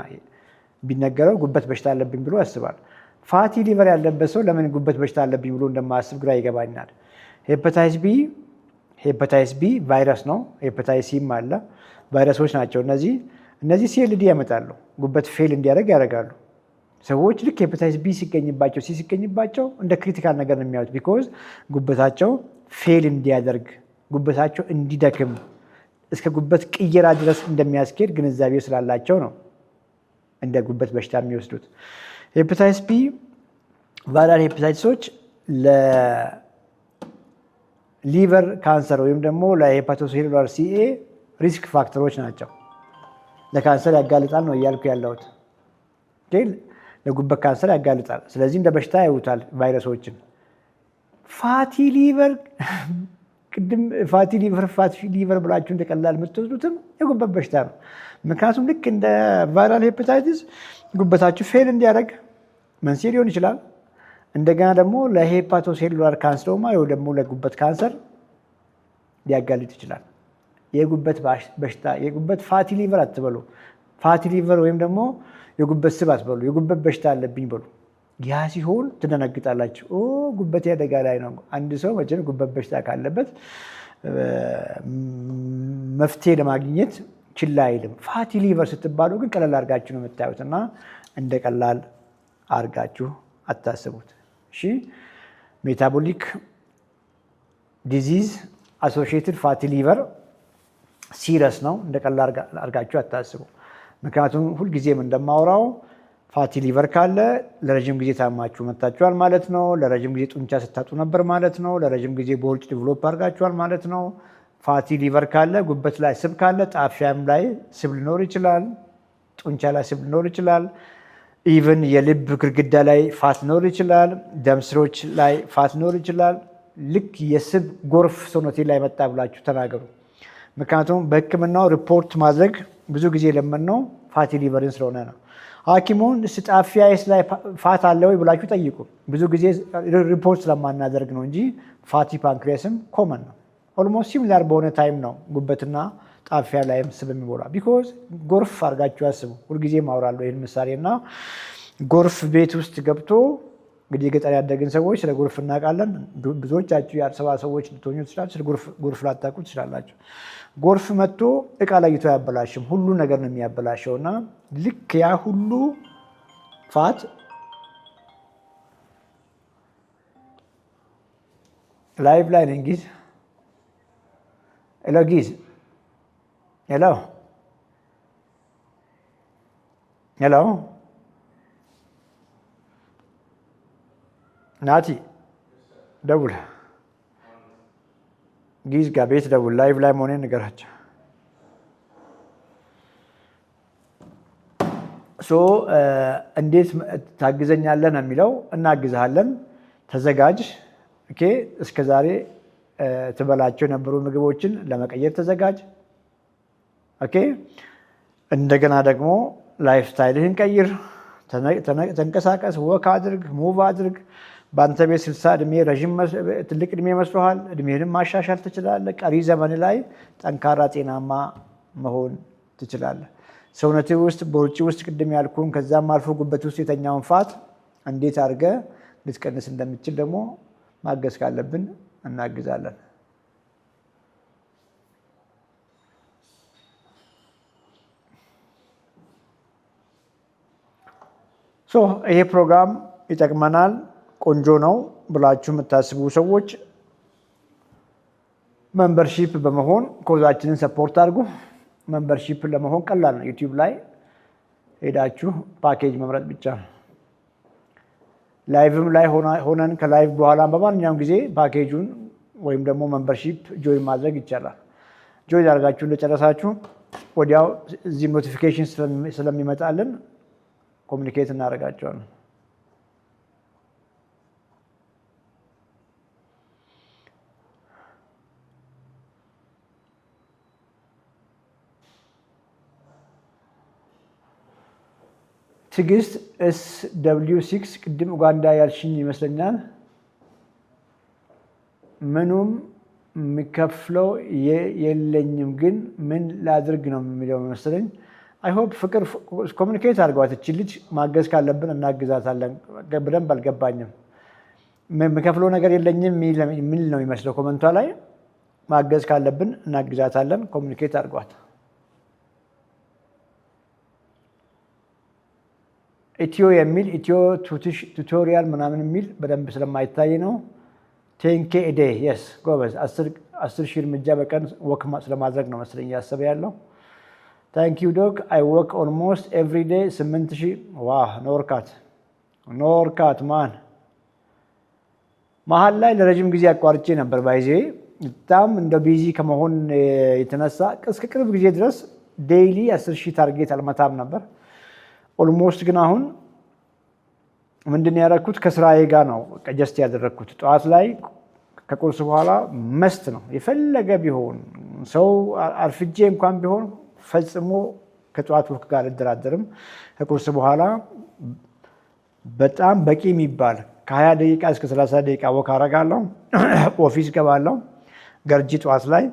[SPEAKER 3] ቢነገረው ጉበት በሽታ አለብኝ ብሎ ያስባል። ፋቲ ሊቨር ያለበት ሰው ለምን ጉበት በሽታ አለብኝ ብሎ እንደማያስብ ግራ ይገባኛል። ሄፓታይቲስ ቢ ቫይረስ ነው። ሄፓታይቲስ ሲም አለ። ቫይረሶች ናቸው እነዚህ ሲኤልዲ ያመጣሉ። ጉበት ፌል እንዲያደርግ ያደርጋሉ። ሰዎች ልክ ሄፓታይቲስ ቢ ሲገኝባቸው እንደ ክሪቲካል ነገር ነው የሚያዩት። ቢኮዝ ጉበታቸው ፌል እንዲያደርግ ጉበታቸው እንዲደክም እስከ ጉበት ቅየራ ድረስ እንደሚያስኬድ ግንዛቤ ስላላቸው ነው እንደ ጉበት በሽታ የሚወስዱት። ሄፓታይቲስ ቢ ቫይራል ሄፓታይቲሶች ለሊቨር ካንሰር ወይም ደግሞ ለሄፓቶሴሉላር ሲኤ ሪስክ ፋክተሮች ናቸው። ለካንሰር ያጋልጣል ነው እያልኩ ያለሁት። ለጉበት ካንሰር ያጋልጣል። ስለዚህ እንደ በሽታ ያዩታል ቫይረሶችን። ፋቲ ሊቨር ቅድም ፋቲ ሊቨር ብላችሁ እንደቀላል የምትወስዱትም የጉበት በሽታ ነው። ምክንያቱም ልክ እንደ ቫይራል ሄፓታይቲስ ጉበታችሁ ፌል እንዲያደርግ መንስኤ ሊሆን ይችላል። እንደገና ደግሞ ለሄፓቶሴሉላር ካንሰሮማ ወይ ደግሞ ለጉበት ካንሰር ሊያጋልጥ ይችላል። የጉበት በሽታ የጉበት ፋቲ ሊቨር አትበሉ። ፋቲ ሊቨር ወይም ደግሞ የጉበት ስብ አትበሉ። የጉበት በሽታ አለብኝ በሉ። ያ ሲሆን ትደነግጣላችሁ። ጉበት አደጋ ላይ ነው። አንድ ሰው መቼም ጉበት በሽታ ካለበት መፍትሄ ለማግኘት ችላ አይልም። ፋቲ ሊቨር ስትባሉ ግን ቀላል አድርጋችሁ ነው የምታዩት እና እንደ ቀላል አድርጋችሁ አታስቡት። እሺ ሜታቦሊክ ዲዚዝ አሶሺየትድ ፋቲ ሊቨር ሲረስ ነው። እንደ ቀላል አድርጋችሁ አታስቡ። ምክንያቱም ሁልጊዜም እንደማወራው ፋቲ ሊቨር ካለ ለረዥም ጊዜ ታማችሁ መታችኋል ማለት ነው። ለረዥም ጊዜ ጡንቻ ስታጡ ነበር ማለት ነው። ለረዥም ጊዜ ቦርጭ ዲቨሎፕ አድርጋችኋል ማለት ነው። ፋቲ ሊቨር ካለ ጉበት ላይ ስብ ካለ ጣፊያም ላይ ስብ ሊኖር ይችላል። ጡንቻ ላይ ስብ ሊኖር ይችላል። ኢቨን የልብ ግድግዳ ላይ ፋት ሊኖር ይችላል። ደም ስሮች ላይ ፋት ሊኖር ይችላል። ልክ የስብ ጎርፍ ሰውነቴ ላይ መጣ ብላችሁ ተናገሩ። ምክንያቱም በሕክምናው ሪፖርት ማድረግ ብዙ ጊዜ የለመድነው ፋቲ ሊቨርን ስለሆነ ነው። ሐኪሙን ጣፊያዬስ ላይ ፋት አለ ወይ ብላችሁ ጠይቁ። ብዙ ጊዜ ሪፖርት ስለማናደርግ ነው እንጂ ፋቲ ፓንክሪያስም ኮመን ነው። ኦልሞስት ሲሚላር በሆነ ታይም ነው ጉበትና ጣፊያ ላይም ስብ የሚሞላ። ቢኮዝ ጎርፍ አድርጋችሁ ያስቡ። ሁልጊዜ ማውራለሁ ይህን ምሳሌ እና ጎርፍ ቤት ውስጥ ገብቶ እንግዲህ የገጠር ያደግን ሰዎች ስለ ጎርፍ እናውቃለን። ብዙዎቻችሁ የአዲስ አበባ ሰዎች ልትሆኑ ትችላላችሁ። ስለ ጎርፍ ላታውቁ ትችላላችሁ። ጎርፍ መጥቶ እቃ ለይቶ አያበላሽም፣ ሁሉ ነገር ነው የሚያበላሸው። እና ልክ ያ ሁሉ ፋት ላይቭ ላይ ነኝ። ጊዝ ሄሎ፣ ጊዝ ሄሎ፣ ሄሎ፣ ናቲ ደውል፣ ጊዝ ጋር ቤት ደውል፣ ላይቭ ላይ መሆኔን ንገራቸው። እንዴት ታግዘኛለህ ነው የሚለው። እናግዝሃለን፣ ተዘጋጅ። ኦኬ እስከ ዛሬ ትበላቸው የነበሩ ምግቦችን ለመቀየር ተዘጋጅ። ኦኬ እንደገና ደግሞ ላይፍ ስታይልህን ቀይር፣ ተንቀሳቀስ፣ ወክ አድርግ፣ ሙቭ አድርግ። በአንተ ቤት 60 እድሜ ትልቅ እድሜ መስሎሃል። እድሜህንም ማሻሻል ትችላለህ። ቀሪ ዘመን ላይ ጠንካራ ጤናማ መሆን ትችላለህ። ሰውነትህ ውስጥ በውጭ ውስጥ ቅድም ያልኩህን ከዛም አልፎ ጉበት ውስጥ የተኛውን ፋት እንዴት አድርገህ ልትቀንስ እንደምትችል ደግሞ ማገዝ ካለብን እናግዛለን። ይሄ ፕሮግራም ይጠቅመናል፣ ቆንጆ ነው ብላችሁ የምታስቡ ሰዎች ሜምበርሺፕ በመሆን ኮዛችንን ሰፖርት አድርጉ። ሜምበርሺፕ ለመሆን ቀላል ነው። ዩቲዩብ ላይ ሄዳችሁ ፓኬጅ መምረጥ ብቻ ነው። ላይቭም ላይ ሆነን ከላይቭ በኋላ በማንኛውም ጊዜ ፓኬጁን ወይም ደግሞ ሜምበርሺፕ ጆይን ማድረግ ይቻላል። ጆይን አድርጋችሁ እንደጨረሳችሁ ወዲያው እዚህ ኖቲፊኬሽን ስለሚመጣልን ኮሚኒኬት እናደርጋቸዋለን። ትዕግስት SW6 ቅድም ኡጋንዳ ያልሽኝ ይመስለኛል። ምኑም የሚከፍለው የለኝም ግን ምን ላድርግ ነው የሚለው መሰለኝ። አይ ሆፕ ፍቅር ኮሚኒኬት አድርገዋት። እቺ ልጅ ማገዝ ካለብን እናግዛታለን። በደንብ አልገባኝም። የሚከፍለው ነገር የለኝም የሚል ነው የሚመስለው ኮመንቷ ላይ። ማገዝ ካለብን እናግዛታለን። ኮሚኒኬት አድርገዋት። ኢትዮ የሚል ኢትዮ ቱቶሪያል ምናምን የሚል በደንብ ስለማይታይ ነው። 10K a day የስ ጎበዝ። 10,000 እርምጃ በቀን ወክ ስለማድረግ ነው መሰለኝ እያሰበ ያለው። ታንክ ዩ ዶግ አይ ወክ ኦልሞስት ኤቭሪ ዴይ 8,000 ዋህ ኖርካት ማን። መሀል ላይ ለረጅም ጊዜ አቋርጬ ነበር ባይዜ በጣም እንደ ቢዚ ከመሆን የተነሳ እስከ ቅርብ ጊዜ ድረስ ዴይሊ 10,000 ታርጌት አልመታም ነበር። ኦልሞስት ግን አሁን ምንድን ያደረኩት ከስራዬ ጋር ነው ጀስት ያደረኩት። ጠዋት ላይ ከቁርስ በኋላ መስት ነው የፈለገ ቢሆን ሰው አርፍጄ እንኳን ቢሆን ፈጽሞ ከጠዋት ወክ ጋር አልደራደርም። ከቁርስ በኋላ በጣም በቂ የሚባል ከ20 ደቂቃ እስከ 30 ደቂቃ ወክ አደርጋለሁ። ኦፊስ ገባለሁ። ገርጂ ጠዋት ላይ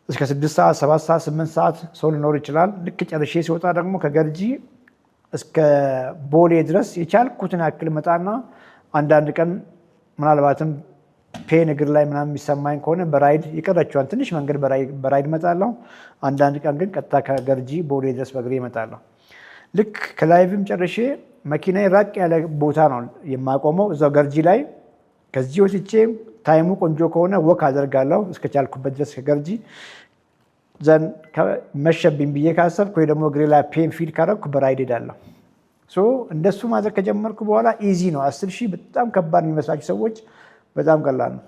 [SPEAKER 3] እስከ 6 ሰዓት 7 ሰዓት 8 ሰዓት ሰው ሊኖር ይችላል። ልክ ጨርሼ ሲወጣ ደግሞ ከገርጂ እስከ ቦሌ ድረስ የቻልኩትን ያክል መጣና አንዳንድ ቀን ምናልባትም ፔን እግር ላይ ምናምን የሚሰማኝ ከሆነ በራይድ የቀረችዋን ትንሽ መንገድ በራይድ እመጣለሁ። አንዳንድ ቀን ግን ቀጥታ ከገርጂ ቦሌ ድረስ በእግሬ እመጣለሁ። ልክ ከላይቭም ጨርሼ መኪናዬ ራቅ ያለ ቦታ ነው የማቆመው እዛው ገርጂ ላይ። ከዚህ ወስቼ ታይሙ ቆንጆ ከሆነ ወክ አደርጋለሁ እስከቻልኩበት ድረስ ከገርጂ ዘን መሸብኝ ብዬ ካሰብኩ ወይ ደግሞ እግሬ ላይ ፔን ፊል ካረኩ በራይድ ሄዳለሁ። እንደሱ ማድረግ ከጀመርኩ በኋላ ኢዚ ነው። 10,000 በጣም ከባድ የሚመስላችሁ ሰዎች በጣም ቀላል ነው።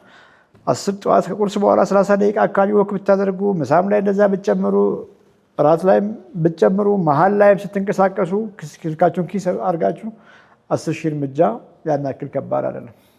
[SPEAKER 3] 10 ጠዋት ከቁርስ በኋላ 30 ደቂቃ አካባቢ ወክ ብታደርጉ፣ ምሳም ላይ እንደዛ ብትጨምሩ፣ እራት ላይም ብትጨምሩ፣ መሀል ላይም ስትንቀሳቀሱ ስልካችሁን ኪስ አድርጋችሁ 10,000 እርምጃ ያን ያክል ከባድ አይደለም።